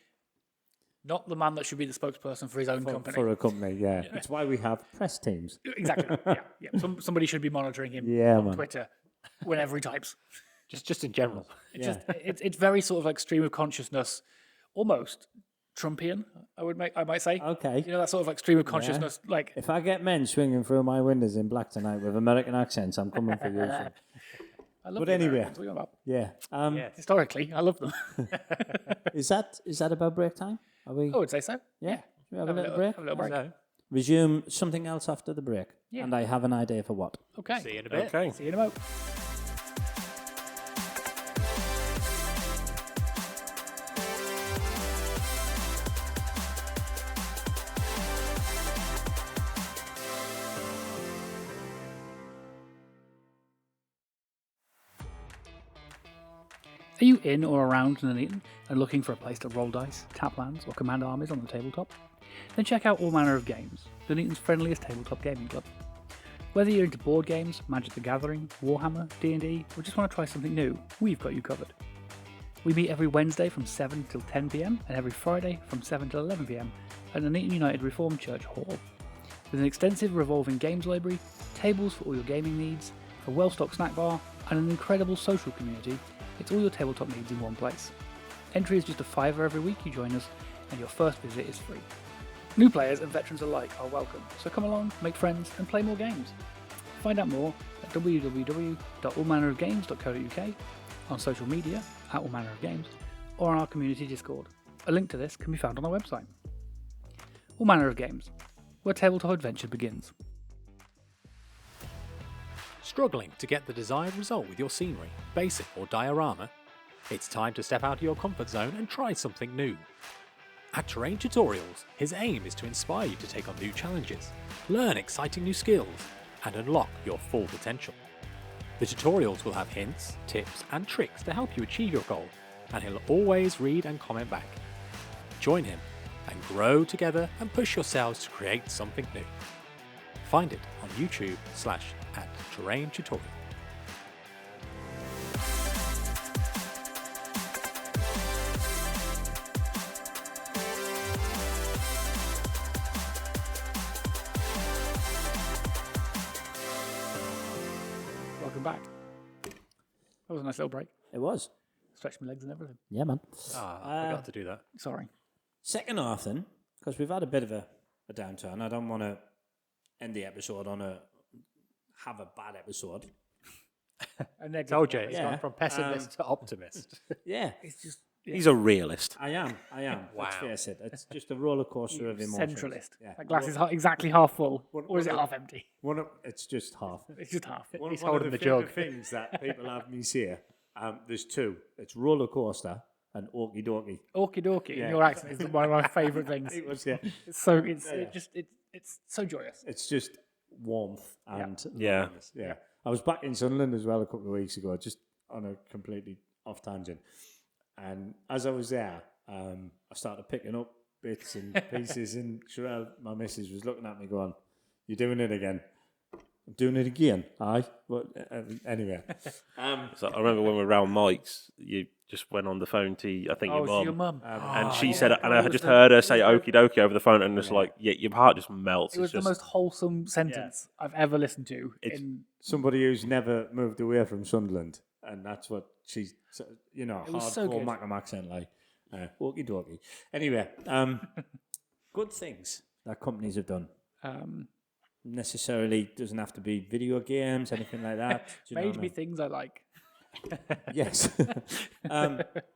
not the man that should be the spokesperson for his own company. For a company, yeah. It's why we have press teams. Exactly. Yeah. Somebody should be monitoring him Yeah, on man. Twitter whenever he types. Just in general. It's very sort of like stream of consciousness, almost Trumpian. I might say. Okay. You know that sort of like stream of consciousness, like If I get men swinging through my windows in black tonight with American accents, I'm coming for you. So. I love But the anyway. Americans. What are you on about? Yeah. Yeah. Historically, I love them. Is that about break time? Are we? I would say so. Yeah. Should we have a little break? Have a little break. So, Resume something else after the break. Yeah. And I have an idea for what. Okay. see you in a bit. Okay. See you in a moment. Are you in or around Nuneaton and looking for a place to roll dice, tap lands, or command armies on the tabletop? Then check out All Manner of Games, Nuneaton's friendliest tabletop gaming club. Whether you're into board games, Magic the Gathering, Warhammer, D&D, or just want to try something new, we've got you covered. We meet every Wednesday from 7 till 10 PM and every Friday from 7 till 11 PM at Nuneaton United Reformed Church Hall. With an extensive revolving games library, tables for all your gaming needs, a well-stocked snack bar, and an incredible social community, it's all your tabletop needs in one place. Entry is just a $5 every week you join us, and your first visit is free. New players and veterans alike are welcome, so come along, make friends, and play more games. Find out more at www.allmannerofgames.co.uk, on social media at All Manner of Games, or on our community Discord. A link to this can be found on our website. All Manner of Games, where tabletop adventure begins. Struggling to get the desired result with your scenery, basic or diorama? It's time to step out of your comfort zone and try something new. At Terrain Tutorials, his aim is to inspire you to take on new challenges, learn exciting new skills, and unlock your full potential. The tutorials will have hints, tips, and tricks to help you achieve your goal, and he'll always read and comment back. Join him and grow together and push yourselves to create something new. Find it on YouTube/@Terrain Tutorial. Welcome back. That was a nice little break. It was. Stretched my legs and everything. Yeah, man. I forgot to do that. Sorry. Second half then, because we've had a bit of a downturn. I don't want to end the episode on a bad episode. Told you, it's Yeah. gone from pessimist to optimist. Yeah. It's just He's a realist. I am. Let's face it. It's just a roller coaster of emotions. centralist. Yeah. That glass is exactly half full, or is it half empty? It's just half. It's just half. He's holding the jug. things that people have me say, there's two. It's roller coaster and okie dokie. Okie dokie. Yeah. Your accent is one of my favourite things. It was, yeah. It's so it's so joyous. It's just warmth and Yeah. loneliness. Yeah. I was back in Sunderland as well a couple of weeks ago, just on a completely off tangent. And as I was there, I started picking up bits and pieces, and Sherelle, my missus, was looking at me going, "You're doing it again." I'm doing it again, aye. But anyway, So I remember when we were around Mike's, you just went on the phone to, I think, your to your mum. mum. And she said, and I just heard her say okie dokie over the phone, and it's like, yeah, your heart just melts. It was It's the just, most wholesome sentence I've ever listened to. somebody who's never moved away from Sunderland, and that's what she's, It was so hardcore good. Macam accent, like, okie dokie. Anyway, good things that companies have done. Necessarily doesn't have to be video games, anything like that. Do you know made what I me mean? things I like. Yes.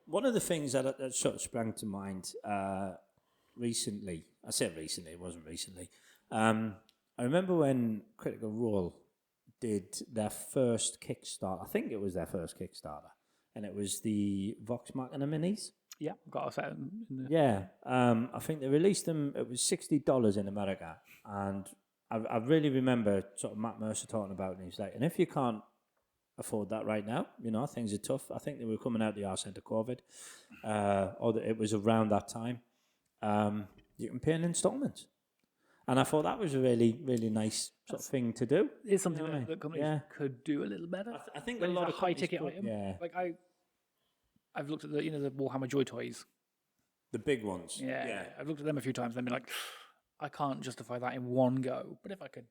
One of the things that sort of sprang to mind recently, I said recently, it wasn't recently. I remember when Critical Role did their first Kickstarter. I think it was their first Kickstarter, and it was the Vox Machina minis. Yeah, got a set in the Yeah, I think they released them. It was $60 in America, and I really remember sort of Matt Mercer talking about it. And he's like, and if you can't afford that right now, things are tough. I think they were coming out the arse end of COVID, or it was around that time. You can pay in installments, and I thought that was a really, really nice sort of thing to do. It's something that companies could do a little better. I think When a it's lot a of high companies ticket could, item. yeah, Like I've looked at the the Warhammer Joy toys. the big ones. Yeah, I've looked at them a few times and been like, I can't justify that in one go. But if I could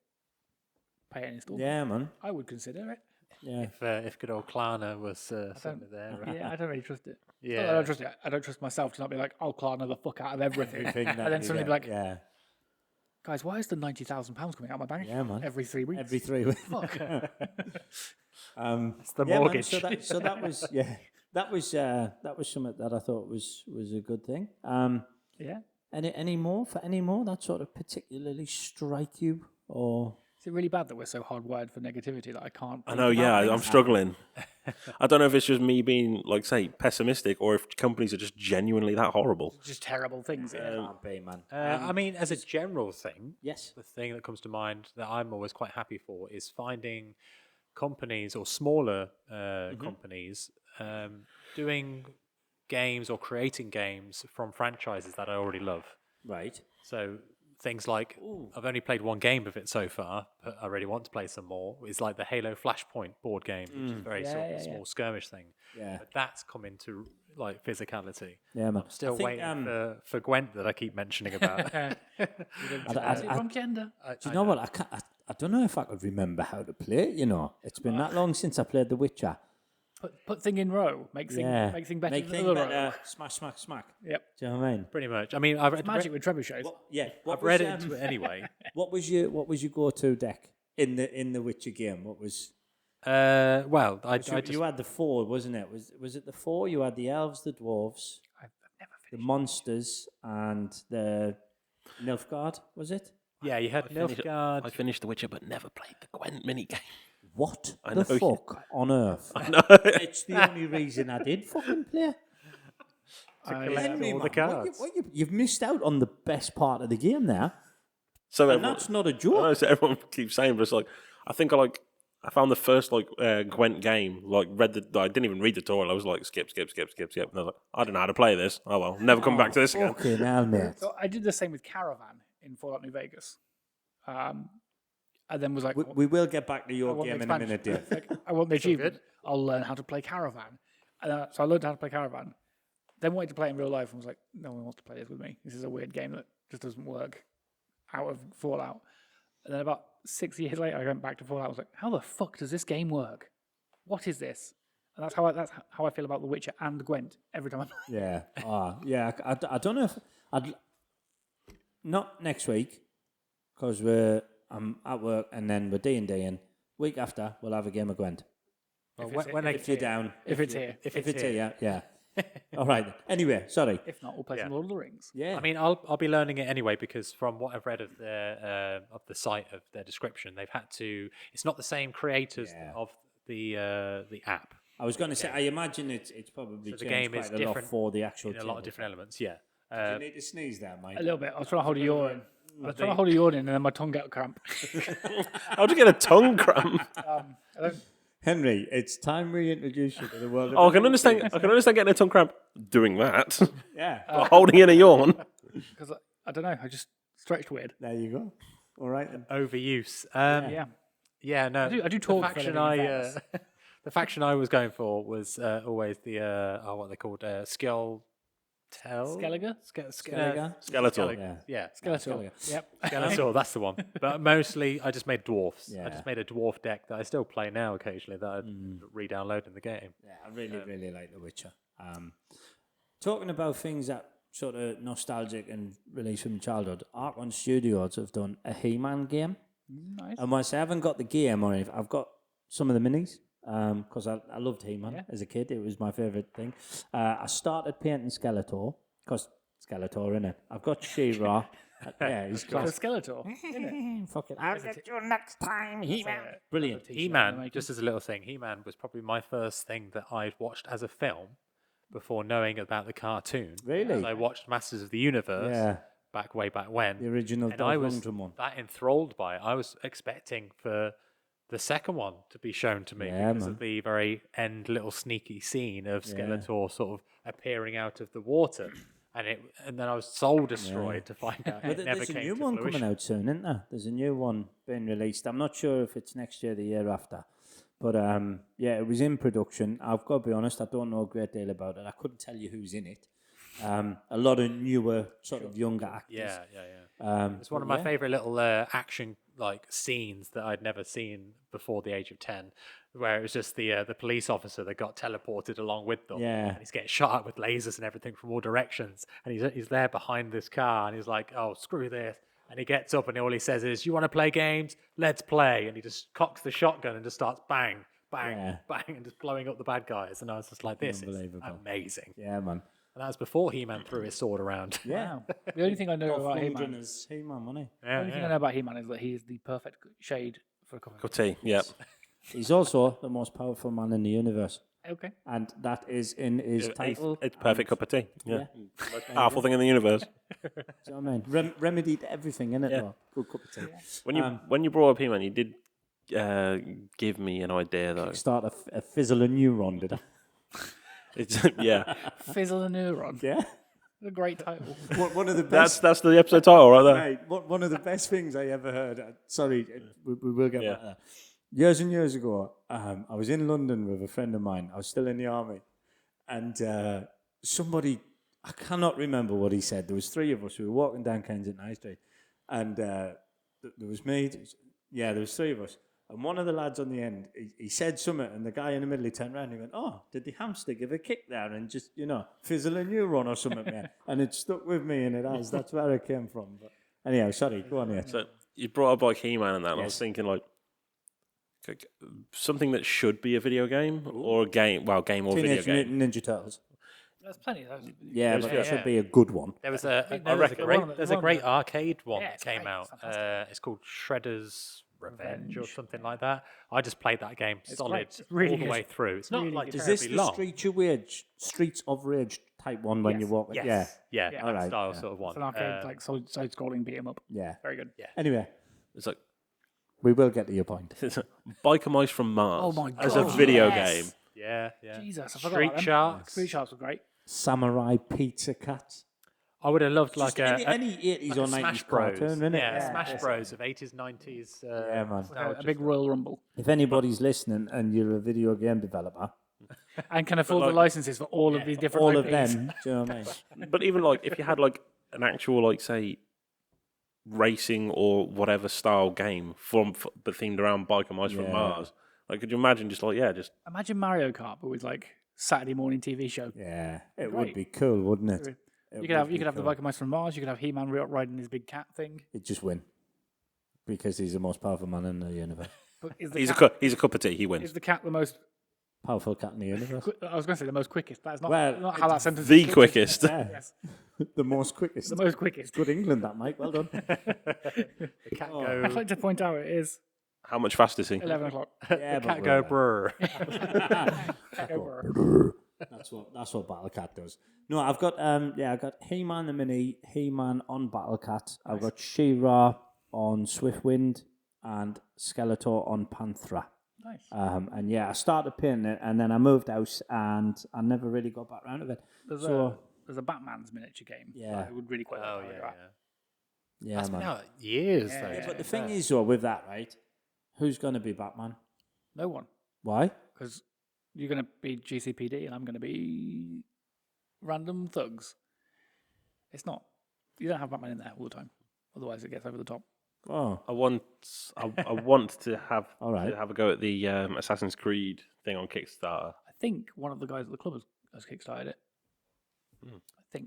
pay an installment, Yeah, man. I would consider it. Yeah. If good old Klarna was sitting there. Right? Yeah, I don't really trust it. Yeah. I don't trust it. I don't trust myself to not be like, I'll Klarna the fuck out of everything, Everything and that then you suddenly get, be like, yeah. Guys, why is the £90,000 coming out of my bank Yeah, man. every 3 weeks? Every 3 weeks. Fuck. It's the Yeah, man, mortgage. so that was that was something that I thought was a good thing. Yeah. Any more that sort of particularly strike you or? Is it really bad that we're so hardwired for negativity that I can't? I know, yeah, I'm struggling. I don't know if it's just me being, like, say, pessimistic, or if companies are just genuinely that horrible. Just terrible things. Can't be, man. I mean, as a general thing, Yes. the thing that comes to mind that I'm always quite happy for is finding companies or smaller companies doing games or creating games from franchises that I already love. Right. So things like, I've only played one game of it so far, but I really want to play some more. It's like the Halo Flashpoint board game, which is a very sort of small skirmish thing. Yeah. But that's come into like physicality. Yeah, man. Still waiting for Gwent that I keep mentioning about. I- Wrong gender. Do you know what? I don't know if I could remember how to play it, you know. It's been that long since I played The Witcher. Put thing in row. Make thing better Make than thing other row. better. Smack, smack, smack. Yep. Do you know what I mean? Pretty much. I mean, I've read, Magic with trebuchets. I've read it into it anyway. What was your go-to deck in the Witcher game? What was? Well, I just You had the 4, wasn't it? Was it the 4? You had the elves, the dwarves, I've never the finished. monsters, and the Nilfgaard. Was it? yeah, you had I Nilfgaard. finished The Witcher, but never played the Gwent minigame. What I the know, yeah. fuck on earth? No. It's the only reason I did fucking play. collect Henry, all man, the cards. you've missed out on the best part of the game there. So And that's not a I joke. know, so everyone keeps saying, but it's like, I think I found the first Gwent game, I didn't even read the tutorial. I was like, skip. And I was like, I don't know how to play this. Oh well, never come back to this again. Okay, now, mate. So I did the same with Caravan in Fallout New Vegas. And then was like, We will get back to I your want the game in a minute, expansion. Dave. Like, I want the achievement. I'll learn how to play Caravan. And so I learned how to play Caravan. Then wanted to play it in real life and was like, no one wants to play this with me. This is a weird game that just doesn't work out of Fallout. And then about 6 years later, I went back to Fallout. I was like, how the fuck does this game work? What is this? And that's how I feel about The Witcher and Gwent every time I play. Yeah. I don't know if I'd not next week because I'm at work and then we're D&D-ing. Week after, we'll have a game of Gwent. Well, If it's- when I If you're down. If it's here. If it's here, yeah. All right. Anyway, sorry. If not, we'll play some Lord of the Rings. Yeah. I mean, I'll be learning it anyway because from what I've read of their of the site of their description, they've had to. It's not the same creators of the app. I was going to say, I imagine it's probably So the changed game quite is a lot different for the actual in a lot of different elements. Yeah. You need to sneeze there, mate. A little bit. I was trying to hold a yawn in. I was trying to hold a yawn in and then my tongue got cramp. How'd you get a tongue cramp? Henry, it's time we introduce you to the world of Oh, I can understand getting a tongue cramp doing that. Yeah. But holding in a yawn. Because I don't know, I just stretched weird. There you go. All right. Then. Overuse. Yeah. Yeah. No. I do talk The for faction living in Venice. the faction I was going for was always the what are they called? Skeltel. Skellige? Skellige? Skeletor. Yeah. Skeletor. Yep. Skeletor, that's the one. But mostly, I just made dwarfs. Yeah. I just made a dwarf deck that I still play now occasionally that I re-download in the game. Yeah, I really like The Witcher. Talking about things that sort of nostalgic and released from childhood, Archon Studios have done a He-Man game. Nice. And whilst I haven't got the game or anything, I've got some of the minis because I loved He-Man as a kid. It was my favourite thing. I started painting Skeletor because Skeletor, innit? I've got She-Ra. Yeah, he's So class. Skeletor. Fucking, I'll get you next time, He-Man. Brilliant. He-Man, just as a little thing, He-Man was probably my first thing that I'd watched as a film before knowing about the cartoon. Really? So I watched Masters of the Universe Yeah, way back when. the original And I Dolph was Lundgren one. that enthralled by it. I was expecting for the second one to be shown to me Yeah, because man. of the very end little sneaky scene of Skeletor sort of appearing out of the water. And then I was soul destroyed to find out But it never there's a came new to one fruition. coming out soon, isn't there? There's a new one being released. I'm not sure if it's next year, the year after. But yeah, it was in production. I've got to be honest, I don't know a great deal about it. I couldn't tell you who's in it. A lot of newer, sort of younger actors. Yeah. It's one of my favourite little action scenes that I'd never seen before the age of 10, where it was just the police officer that got teleported along with them. Yeah. And he's getting shot at with lasers and everything from all directions. And he's there behind this car and he's like, oh, screw this. And he gets up and all he says is, "You want to play games? Let's play." And he just cocks the shotgun and just starts bang, bang, bang, and just blowing up the bad guys. And I was just like, "This is amazing." Yeah, man. And that was before He-Man threw his sword around. Yeah. Wow. The only thing I know about He-Man, Londoners, He-Man, wasn't the only thing I know about He-Man is that he is the perfect shade for a cup Cup of of tea. Yeah. he? He's also the most powerful man in the universe. Okay. And that is in his title. It's perfect cup of tea. Yeah. Yeah. Most powerful thing in the universe. Do you know what I mean? Remedied everything, innit? Yeah. Though? Good cup of tea. When you brought up He-Man, you did give me an idea though. Start a fizzle a neuron, did I? It's yeah. Fizzle a Neuron. Yeah. A great title. One of the best. That's the episode title right there. Right, one of the best things I ever heard. Sorry, we will get back there. Years and years ago, I was in London with a friend of mine. I was still in the army, and somebody, I cannot remember what he said. There was three of us. We were walking down Kensington High Street, and there was me. Yeah, there was three of us. And one of the lads on the end, he said something, and the guy in the middle, he turned around and he went, "Oh, did the hamster give a kick there and just, fizzle a neuron or something, man?" And it stuck with me, and it has. That's where it came from. But anyhow, sorry, go on here. So you brought up like He-Man and that, and I was thinking like something that should be a video game or a game. Well, game or video Teenage game. Ninja Turtles. There's plenty of those. Yeah, but it should be a good one. There was there's a great arcade one Yeah, that it's came great, out. it's fantastic. It's called Shredder's Revenge or something like that. I just played that game solid great. It's really all the good. way through. It's not really like good. Is this terribly the long. Streets of Rage type one when you walk? Yes. Yeah, Yeah. that Alright, style yeah. sort of one. It's an arcade, like side-scrolling beat 'em up. Yeah. Very good. Yeah. Anyway, It's like we will get to your point. Biker Mice from Mars. Oh my As a God, video yes. game. Yeah. Jesus, I forgot Street about them. Sharks. Street Sharks were great. Samurai Pizza Cat. I would have loved like any 80s like or a 90s Smash Bros. cartoon, innit? Yeah, Smash Bros of 80s, 90s. Yeah, man. A big Royal Rumble. If anybody's listening and you're a video game developer, And can afford the licenses for all of these different all of IPs. them, do you know what I mean? But even like if you had like an actual like say racing or whatever style game but themed around Biker Mice from Yeah. Mars, like could you imagine just Imagine Mario Kart, but with like Saturday morning TV show. Yeah, it Great. would be cool, wouldn't it? You could have the Biker Mice from Mars. You could have He-Man riding his big cat thing. He'd just win because he's the most powerful man in the universe. But is the he's cat, a cup of tea. He is wins. the cat the most? Powerful cat in the universe. I was going to say the most quickest. That's not, Well, not how that sentence. The is quickest. Yeah. Yes, The most quickest. the most quickest. Good England, that, Mike. Well done. The cat I'd go. like to point out it is How much faster is he? 11 o'clock. Yeah, Cat go brr. Cat go That's what Battle Cat does. No, I've got I've got He-Man the Mini, He-Man on Battle Cat. I've got She-Ra on Swiftwind and Skeletor on Panthra. Nice. And yeah, I started painting it, and then I moved house, and I never really got back around to it. There's a Batman's miniature game. Yeah. I would really quite Oh like yeah. that. Yeah, That's man. been out years Yeah, though. yeah, But the thing is, though, with that, right? Who's going to be Batman? No one, Why? because you're going to be GCPD and I'm going to be random thugs. It's not. You don't have Batman in there all the time. Otherwise, it gets over the top. Oh, I want to have All right. to have a go at the Assassin's Creed thing on Kickstarter. I think one of the guys at the club has kickstarted it.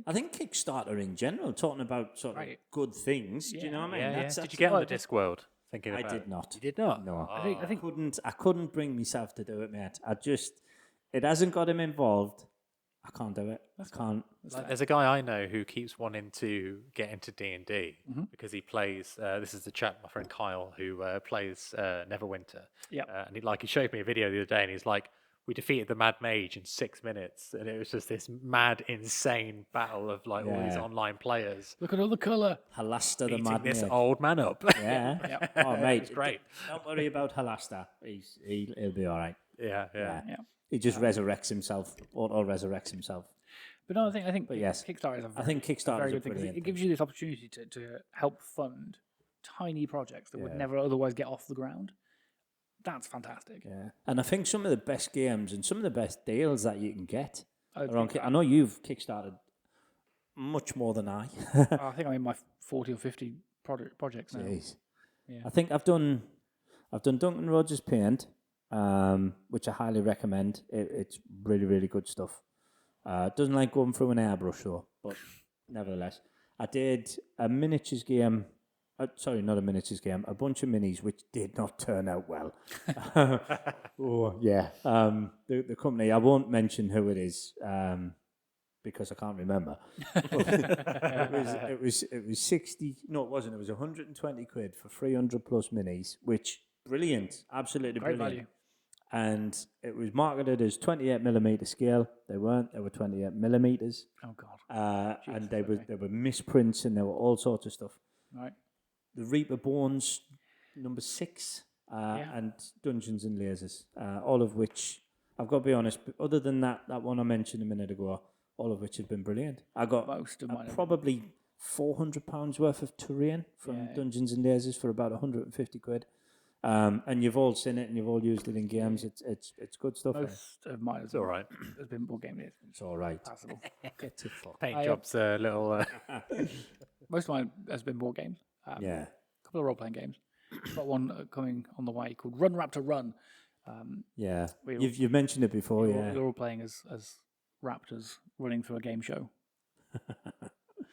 I think Kickstarter in general, talking about sort of Right. good things. Do you know what I mean? Yeah, yeah. That's Did you actually- get on the Discworld? Thinking I about did it? not. You did not. No. I think I couldn't bring myself to do it, mate. It hasn't got him involved. I can't do it. I can't. Like, there's a guy I know who keeps wanting to get into D&D because he plays. This is the chap, my friend Kyle, who plays Neverwinter. Yeah. And he showed me a video the other day, and he's like, "We defeated the Mad Mage in 6 minutes," and it was just this mad, insane battle of like all these Yeah. online players Look at all the colour. Halasta the beating Mad this Mage. old man up. Yeah. Oh, mate. It's great. Don't worry about Halasta. He'll be all right. yeah. Yeah. He just resurrects himself. Auto-resurrects himself. But no, I think yes, Kickstarter is a I think Kickstarter very is a good thing. 'Cause brilliant it gives you this opportunity to help fund tiny projects that would never otherwise get off the ground. That's fantastic. Yeah. And I think some of the best games and some of the best deals that you can get I'd are on think I know you've Kickstarted much more than I. I think I'm in my 40 or 50 projects now. Jeez. Yeah. I think I've done Duncan Rogers Paint, which I highly recommend. It's really, really good stuff. Doesn't like going through an airbrush though, but nevertheless. I did a miniatures game sorry, not a miniatures game, a bunch of minis which did not turn out well. Oh, yeah. The company, I won't mention who it is because I can't remember. It was 60, no, it wasn't, it was 120 quid for 300 plus minis, which, brilliant, absolutely Great brilliant. value. And it was marketed as 28mm scale. They weren't. They were 28 millimeters. Oh God. And they were misprints and there were all sorts of stuff. Right. The Reaper Bournes number 6 and Dungeons and Lasers, all of which I've got to be honest. Other than that one I mentioned a minute ago, all of which have been brilliant. I got Most of mine have probably £400 worth of terrain from Dungeons and Lasers for about 150 quid. And you've all seen it and you've all used it in games. It's good stuff. Most of mine It's all right. has been board game. It's all right. Passable. Get to fuck. Paint job's a little. Most of mine has been board games. A couple of role-playing games. Got one coming on the way called Run Raptor Run. Yeah, you've mentioned it before. You're all playing as raptors running through a game show.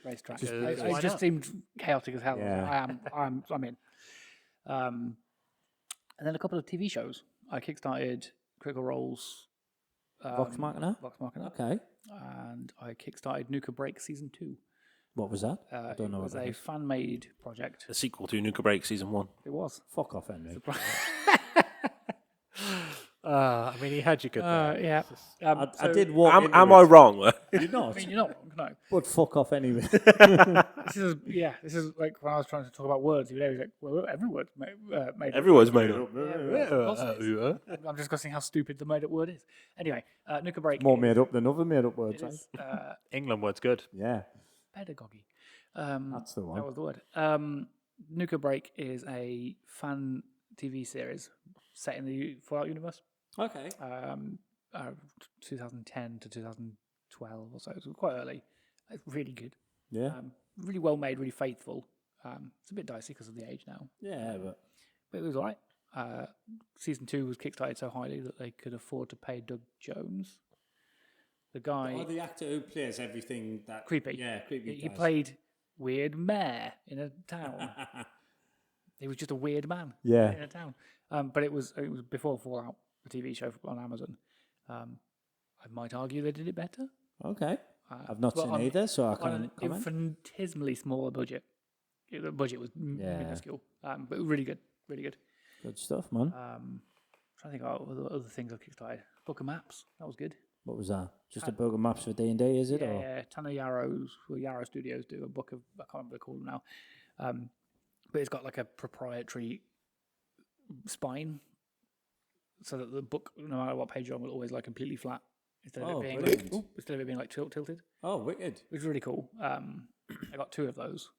Racetrack. It just seemed chaotic as hell. Yeah. I'm in. And then a couple of TV shows. I kickstarted Critical Role's Vox Machina? Vox Machina. Okay. And I kickstarted Nuka Break Season 2. What was that? I don't know It what was that a is. fan-made project. A sequel to Nuka Break Season 1. It was. Fuck off, Henry. I mean, he had you good there. Yeah. I did walk into Am it. I wrong? You're not. I mean, you're not wrong, no. But fuck off anyway. This is like when I was trying to talk about words. He was like, well, every word's made Every word's made up. I'm just discussing how stupid the made-up word is. Anyway, Nuka Break. More made up than other made up words. It is, England word's good. Yeah, pedagogy. that's the one. That was the word. Nuka Break is a fan TV series set in the Fallout universe. Okay. 2010 to 2012 or so. It was quite early. It's really good. Yeah. Really well made, really faithful. It's a bit dicey because of the age now. Yeah, But it was all right. Season 2 was kickstarted so highly that they could afford to pay Doug Jones. The guy... the actor who plays everything that... Creepy. Yeah, creepy. He played weird mayor in a town. He was just a weird man in a town. But it was before Fallout, the TV show on Amazon. I might argue they did it better. Okay. I've not seen either, so I can't comment. Infinitesimally smaller budget. The budget was minuscule, but really good, really good. Good stuff, man. I'm trying to think of other things I've kickstarted. Book of Maps, that was good. What was that? Just a book of maps for D&D, is it? Yeah, Tanner Yarrow's, Yarrow Studios do a book of, I can't remember what they call them now. But it's got like a proprietary spine, so that the book, no matter what page you're on, will always like completely flat instead of it being like tilted. Oh, wicked! Which is really cool. I got 2 of those.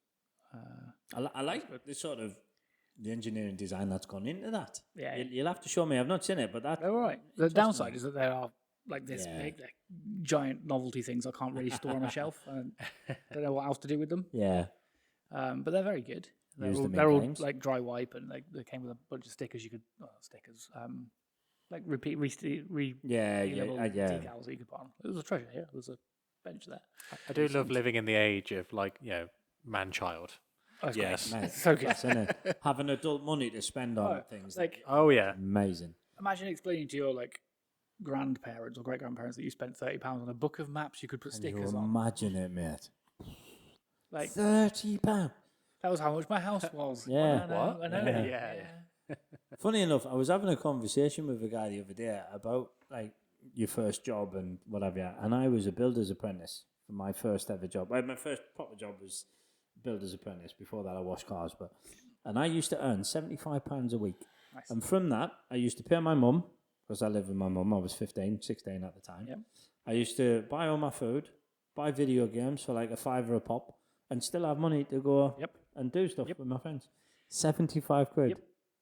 I like the sort of the engineering design that's gone into that. Yeah, you'll have to show me. I've not seen it, but that. They're all right. The downside is that they are like this big, like, giant novelty things I can't really store on a shelf. And I don't know what else to do with them. Yeah. But they're very good. They're all like dry wipe, and like they came with a bunch of stickers. You could like decals that you could put on. There was a treasure here. There was a bench there. I do love living in the age of man-child. Oh, yes, Mate, so good. isn't it? Having adult money to spend on things. Like, amazing. Imagine explaining to your grandparents or great grandparents that you spent £30 on a book of maps you could put stickers on. Imagine it, mate. Like £30. That was how much my house was. Yeah. I know. Yeah. Funny enough, I was having a conversation with a guy the other day about your first job and whatever, and I was a builder's apprentice for my first ever job. My first proper job was builder's apprentice. Before that, I washed cars, and I used to earn £75 a week. Nice. And from that, I used to pay my mum, because I lived with my mum. I was 16 at the time. Yep. I used to buy all my food, buy video games for like £5 a pop, and still have money to go and do stuff with my friends. 75 quid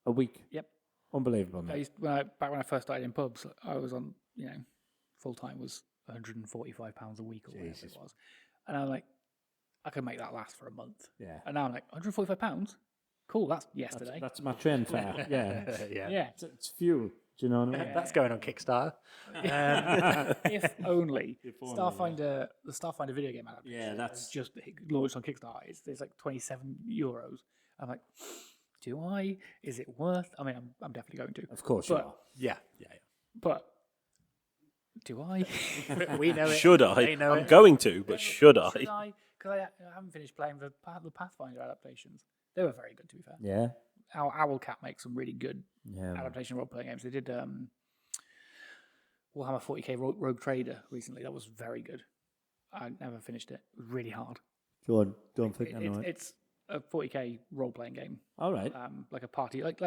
a week. Yep. Unbelievable, mate. Back when I first started in pubs, I was on, full time was £145 a week or whatever it was. And I'm like, I could make that last for a month. Yeah. And now I'm like, £145? Cool, that's yesterday. That's my train fare. Yeah. It's fuel. Do you know what I mean? That's going on Kickstarter. If only. The Starfinder video game adaptation. Yeah, that's just launched on Kickstarter. It's like €27, I'm like, do I? Is it worth? I mean, I'm definitely going to. Of course you But- are. Yeah. But do I? We know it. Should I? They know I'm it. going to, but should I? Should I? Because I haven't finished playing the Pathfinder adaptations. They were very good, to be fair. Yeah. Owlcat makes some really good Yeah. adaptation role-playing games. They did Warhammer 40k Rogue Trader recently. That was very good. I never finished it. It was really hard. Go on. Don't think I know it. It's a 40k role-playing game, All right. like a party, like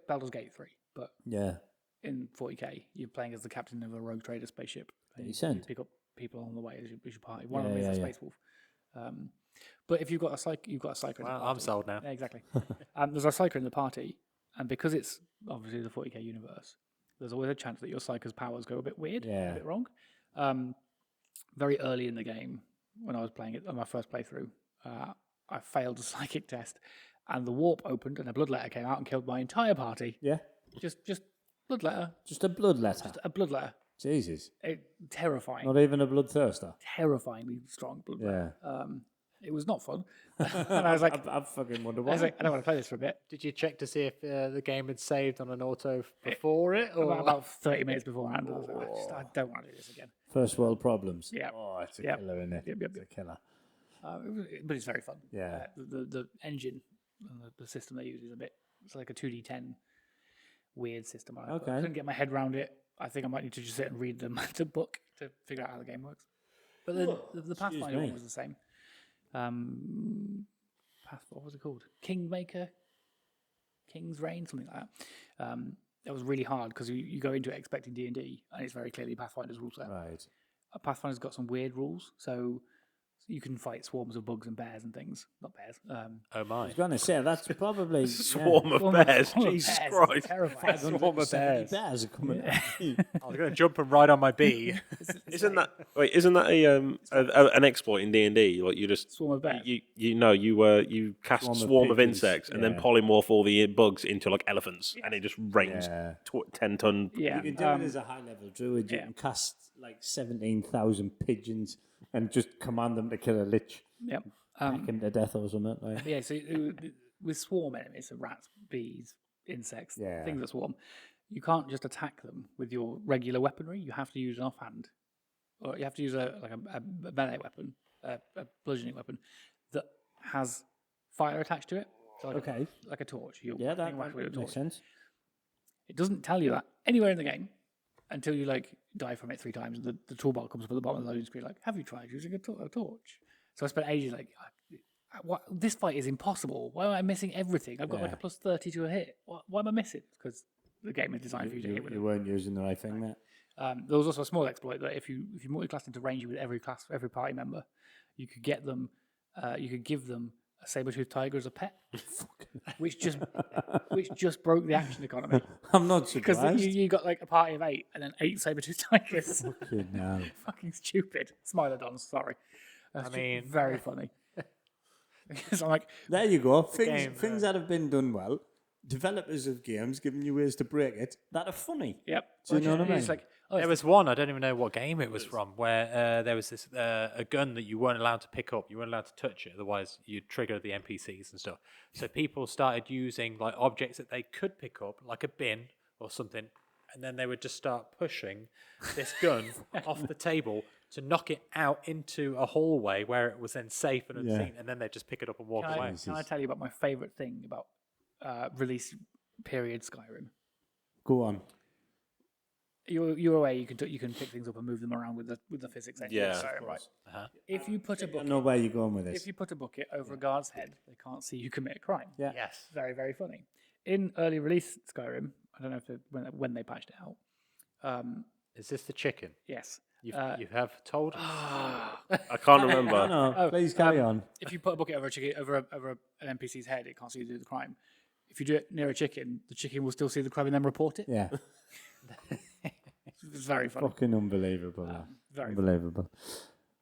Baldur's Gate 3, but Yeah. in 40k, you're playing as the captain of a Rogue Trader spaceship. And you Decent. pick up people along the way as your party. One of Yeah, them is a yeah, Space Wolf. But if you've got a psyker in the Well, party. I'm sold now. Yeah, exactly. There's a psyker in the party, and because it's obviously the 40k universe, there's always a chance that your psyker's powers go a bit weird, Yeah. a bit wrong. Very early in the game, when I was playing it on my first playthrough, I failed a psychic test, and the warp opened, and a bloodletter came out and killed my entire party. Yeah. Just bloodletter, Just a bloodletter. a bloodletter. Jesus. Terrifying, Not even a bloodthirster. terrifyingly strong bloodletter. Yeah. It was not fun. And I was like, I fucking wonder I why. was like, I don't want to play this for a bit. Did you check to see if the game had saved on an auto before it? Or About 30 minutes beforehand, I was like, I don't want to do this again. First world problems. Yeah. Oh, it's a Yep. killer, isn't it? Yep, yep, It's a killer. But it's very fun. Yeah. The engine, and the system they use is it's like a 2d10 weird system. I Okay. couldn't get my head around it. I think I might need to just sit and read the book to figure out how the game works. But then the Pathfinder me. one was the same. What was it called? Kingmaker? King's Reign? Something like that. That was really hard because you go into it expecting D&D, and it's very clearly Pathfinder's rule set. Right. Pathfinder's got some weird rules, so you can fight swarms of bugs and bears and things. Not bears. oh my! I was going to say, that's probably... Swarm of bears. Jesus Christ. Terrifying. Swarm of bears. Bears are coming out. I was going to jump and ride on my bee. Isn't that an exploit in D&D? Like you just Swarm of bears. you cast Swarm of swarm of pigeons, insects and then yeah. polymorph all the bugs into like elephants, and it just rains Yeah. 10-ton. Yeah. You can do it as a high-level druid. You yeah. can cast like 17,000 pigeons and just command them to kill a lich. Yep. Hack him to death or something. Like. Yeah, so with swarm enemies, so rats, bees, insects, Yeah. things that swarm, you can't just attack them with your regular weaponry. You have to use an offhand, or you have to use a melee weapon, a bludgeoning weapon that has fire attached to it. So like a torch. You're Yeah, that hitting whack with a makes torch. sense. It doesn't tell you that anywhere in the game until you die from it 3 times. And the toolbar comes up at the bottom of the loading screen like, have you tried using a torch? So I spent ages what, this fight is impossible. Why am I missing everything? I've got like a plus 30 to a hit. Why am I missing? Because the game is designed for you to hit with it. You weren't using the right thing, mate. There was also a small exploit that if you multi-class into range with every party member, you could get them, you could give them a saber-toothed tiger as a pet, which just broke the action economy. I'm not Because surprised. you got like a party of 8 and then 8 saber-toothed tigers. Fucking hell. Fucking stupid. Smilodons, sorry. That's just mean- very funny. Because I'm like, There you go. game, Things that have been done well. Developers of games giving you ways to break it that are funny. yep. Do you know what I It's mean? like, oh, There was one, I don't even know what game it was from, where there was this a gun that you weren't allowed to pick up. You weren't allowed to touch it, otherwise you'd trigger the NPCs and stuff. So people started using like objects that they could pick up, like a bin or something, and then they would just start pushing this gun off the table to knock it out into a hallway where it was then safe and unseen, and then they'd just pick it up and walk away. Can I tell you about my favourite thing about release period Skyrim? Go on. You're aware you can pick things up and move them around with the physics engine. Yeah, So, of right. Uh-huh. If you put a I bucket, know where you're going with this. if you put a bucket over a guard's head, they can't see you commit a crime. Yeah. Yes. Very, very funny. In early release Skyrim, I don't know if when they patched it out. Is this the chicken? Yes. You have told us? I can't remember. No, please carry on. If you put a bucket over a chicken over an NPC's head, it can't see you do the crime. If you do it near a chicken, the chicken will still see the crime and then report it. Yeah. It's very funny. Fucking unbelievable. Very Unbelievable.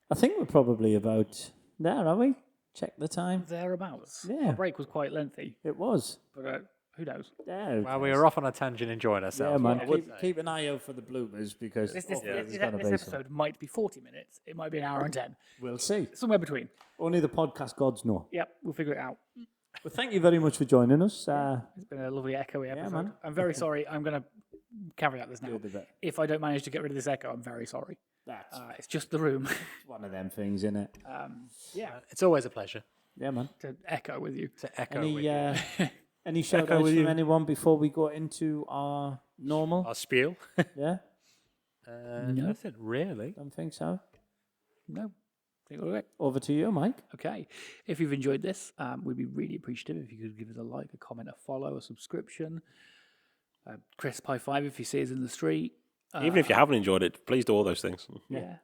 I think we're probably about there, are we? Check the time. thereabouts. Yeah. Our break was quite lengthy, It was. but who knows? Yeah. Well, we were off on a tangent enjoying Yeah, ourselves. man. I would say. Keep an eye out for the bloopers because This there's gotta be some. episode might be 40 minutes. It might be an hour and 10. We'll see. Somewhere between. Only the podcast gods know. Yep, we'll figure it out. Well, thank you very much for joining us. It's been a lovely echoey episode. man. I'm very sorry. I'm going to caveat this now. Do the bit. If I don't manage to get rid of this echo, I'm very sorry. That's It's just the room. one of them things, isn't it? Yeah, It's always a pleasure Yeah, man. to echo with you. to echo Any with any shout outs with from you. anyone before we go into our normal? our spiel. Yeah, Nothing really. don't think so. No. Think we're okay. Over to you, Mike. Okay. If you've enjoyed this, we'd be really appreciative if you could give us a like, a comment, a follow, a subscription. Crisp high five if you see us in the street. Even if you haven't enjoyed it, please do all those things. Yeah.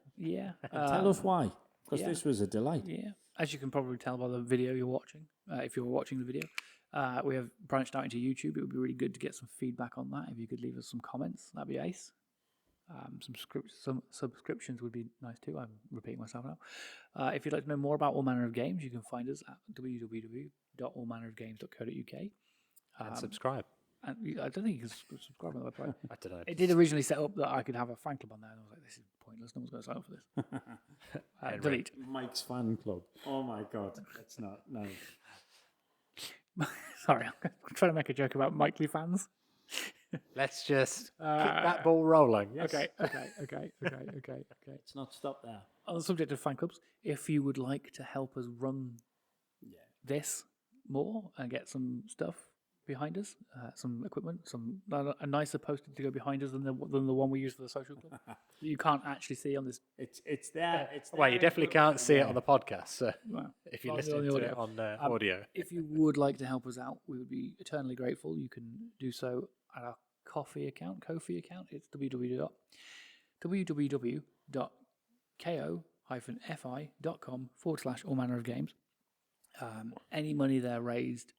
Tell us why, because yeah. this was a delight. Yeah. As you can probably tell by the video you're watching, if you're watching the video, we have branched out into YouTube. It would be really good to get some feedback on that. If you could leave us some comments, that'd be ace. Some subscriptions would be nice too. I'm repeating myself now. If you'd like to know more about all manner of games, you can find us at www.allmannerofgames.co.uk. And subscribe. And I don't think you can subscribe on the website. I don't know. It did originally set up that I could have a fan club on there, and I was like, this is pointless. No one's going to sign up for this. Delete. Mike's fan club. Oh my god, that's not nice. Sorry, I'm trying to make a joke about Mikely fans. Let's just keep that ball rolling. Yes. Okay. Let's not stop there. On the subject of fan clubs, if you would like to help us run this more and get some stuff behind us, some equipment, a nicer poster to go behind us than the one we use for the social club. You can't actually see on this. It's there. It's there. Well, you definitely can't see it on the podcast. So Well, if you on listen the to audio. it on audio, If you would like to help us out, we would be eternally grateful. You can do so at our Ko-fi account. It's www.ko-fi.com/all manner of games. Any money there raised,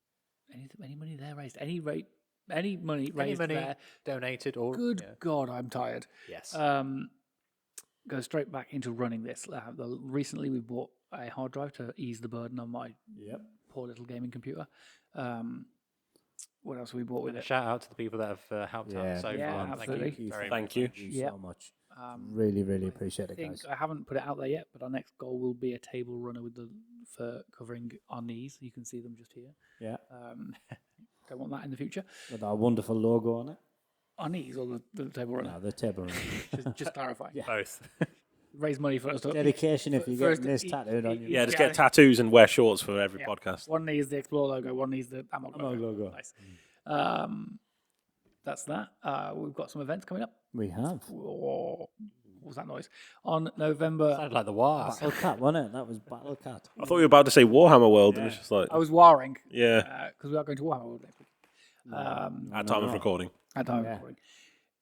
any money raised there, donated or good God, I'm tired. yes, Go straight back into running this. Recently, we bought a hard drive to ease the burden on my poor little gaming computer. What else have we bought with a it? shout out to the people that have helped out so Yeah, far. absolutely. Thank you very Thank much. you. Thank you Yep. so much. Really appreciate I it, think guys. I haven't put it out there yet, but our next goal will be a table runner for covering our knees. You can see them just here. Yeah, Don't want that in the future. with our wonderful logo on it. Our knees or the table runner? No, the table. Just clarify. Both. Raise money for us to Dedication if you get First, this tattooed on you. Yeah, just get tattoos and wear shorts for every podcast. One knee is the Explore logo, one knee is the Amog logo. Nice. That's that. We've got some events coming up. We have. What was that noise? On November. Sounded like the Wars. Battle Cat, wasn't it? That was Battle Cat. I thought you were about to say Warhammer World, and it's just like, I was warring. yeah, Because we are going to Warhammer World next week. at time of recording. At time of recording.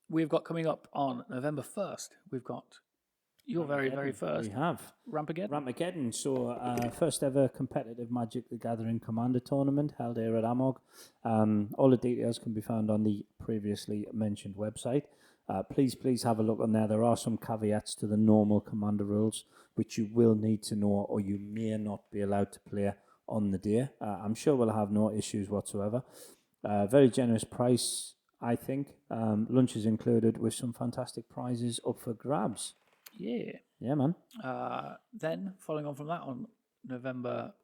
We've got coming up on November 1st, we've got your very first We have. Rampageddon. Rampageddon. So, first ever competitive Magic the Gathering Commander tournament held here at Amog. All the details can be found on the previously mentioned website. Please have a look on there. There are some caveats to the normal Commander rules, which you will need to know or you may not be allowed to play on the day. I'm sure we'll have no issues whatsoever. Very generous price, I think. Lunch is included with some fantastic prizes up for grabs. Yeah. Yeah, man. Then, following on from that, on November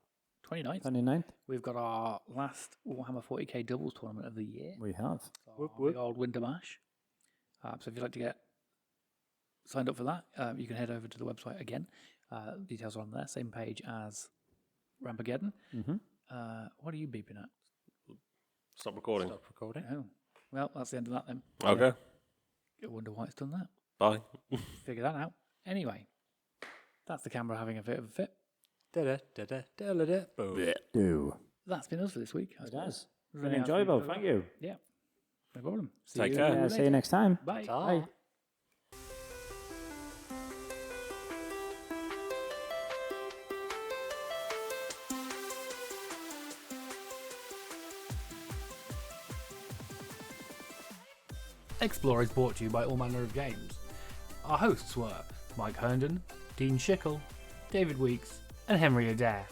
29th, 29th. we've got our last Warhammer 40k doubles tournament of the year. We have. Our big old Winter Mash. So if you'd like to get signed up for that, you can head over to the website again. Details are on there, same page as Rampageddon. Mm-hmm. What are you beeping at? Stop recording. Stop recording. Oh, well, that's the end of that then. Okay. I wonder why it's done that. Bye. Figure that out. Anyway, that's the camera having a bit of a fit. Boom. Do. That's been us for this week. I It suppose. has. Was Been there anything else enjoyable. we Thank forgot? you. Yeah, no problem. Take care. Yeah, see you next time. Bye. Bye. EXP-lore is brought to you by All Manner of Games. Our hosts were Mike Hearnden, Dean Shickle, David Weeks, and Henry Adair.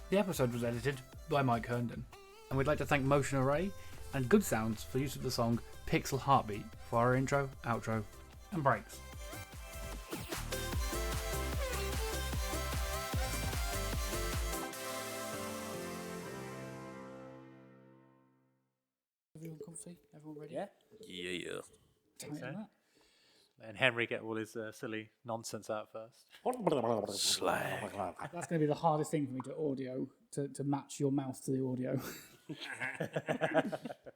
The episode was edited by Mike Hearnden, and we'd like to thank Motion Array and Good Sounds for use of the song Pixel Heartbeat for our intro, outro, and breaks. coffee? Everyone ready? Yeah. Yeah. Tight on that. And Henry get all his silly nonsense out first. Slag. That's going to be the hardest thing for me to audio, to match your mouth to the audio.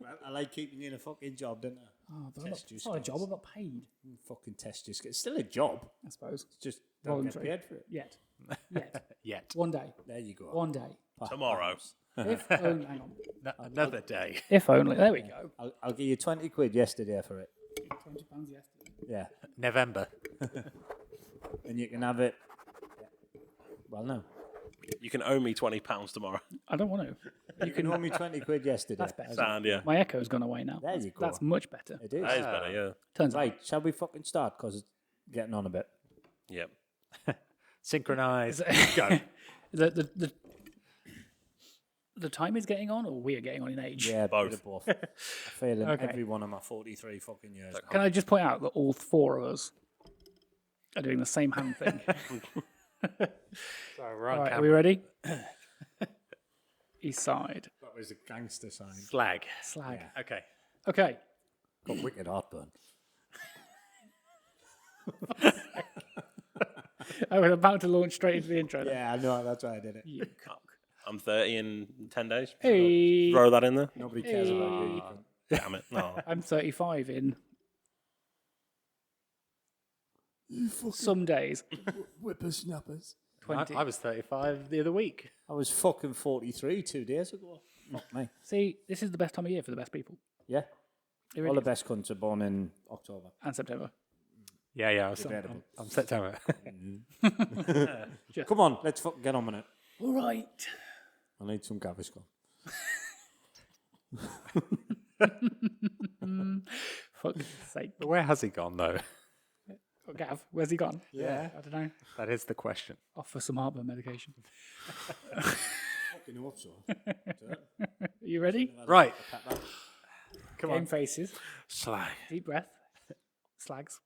Well, I like keeping you in a fucking job, don't I? Oh, but Test your it's not a job, skills. I'm not paid, Fucking test your skills. It's still a job. I suppose. It's just don't get Voluntary. paid for it. Yet. Yet. One day. There you go. One day. Tomorrow. If only, hang on. Another day. If only. There we go. I'll give you 20 quid yesterday for it. £20 yesterday. Yeah. November. And you can have it. Well, no. You can owe me £20 tomorrow. I don't want to. You can owe me 20 quid yesterday. That's better. Sound, yeah. My echo's gone away now. There you go. That's much better. It is. That is better, yeah. Turns out. Right, shall we fucking start? Because it's getting on a bit. Yep. Synchronize. Go. The time is getting on, or we are getting on in age? Yeah, Both. bit of both. I feel in Okay. every one of my 43 fucking years. now. Can I just point out that all four of us are doing the same hand thing? So we're on All right, are camera. we ready? East side. That was a gangster sign. Slag. Slag. Okay. Okay. Got wicked heartburn. I was about to launch straight into the intro. then. Yeah, I know. That's why I did it. You cock. I'm 30 in 10 days. Hey. Throw that in there. Nobody cares about you. You can- Damn it. No. I'm 35 in some days. Whippersnappers. 20. I was 35 the other week. I was fucking 43 2 days ago. Fuck me. See, this is the best time of year for the best people. Yeah. It really All the is. best cunts are born in October. And September. Yeah, I'm Debatable. September. Come on, let's fucking get on with it. All right. I need some Gaviscon. Fuck's sake. But where has he gone, though? Oh, Gav, where's he gone? Yeah. I don't know. That is the question. Off for some heartburn medication. Fucking hope so. Are you ready? Right. Come Game on. faces. Slag. Deep breath. Slags.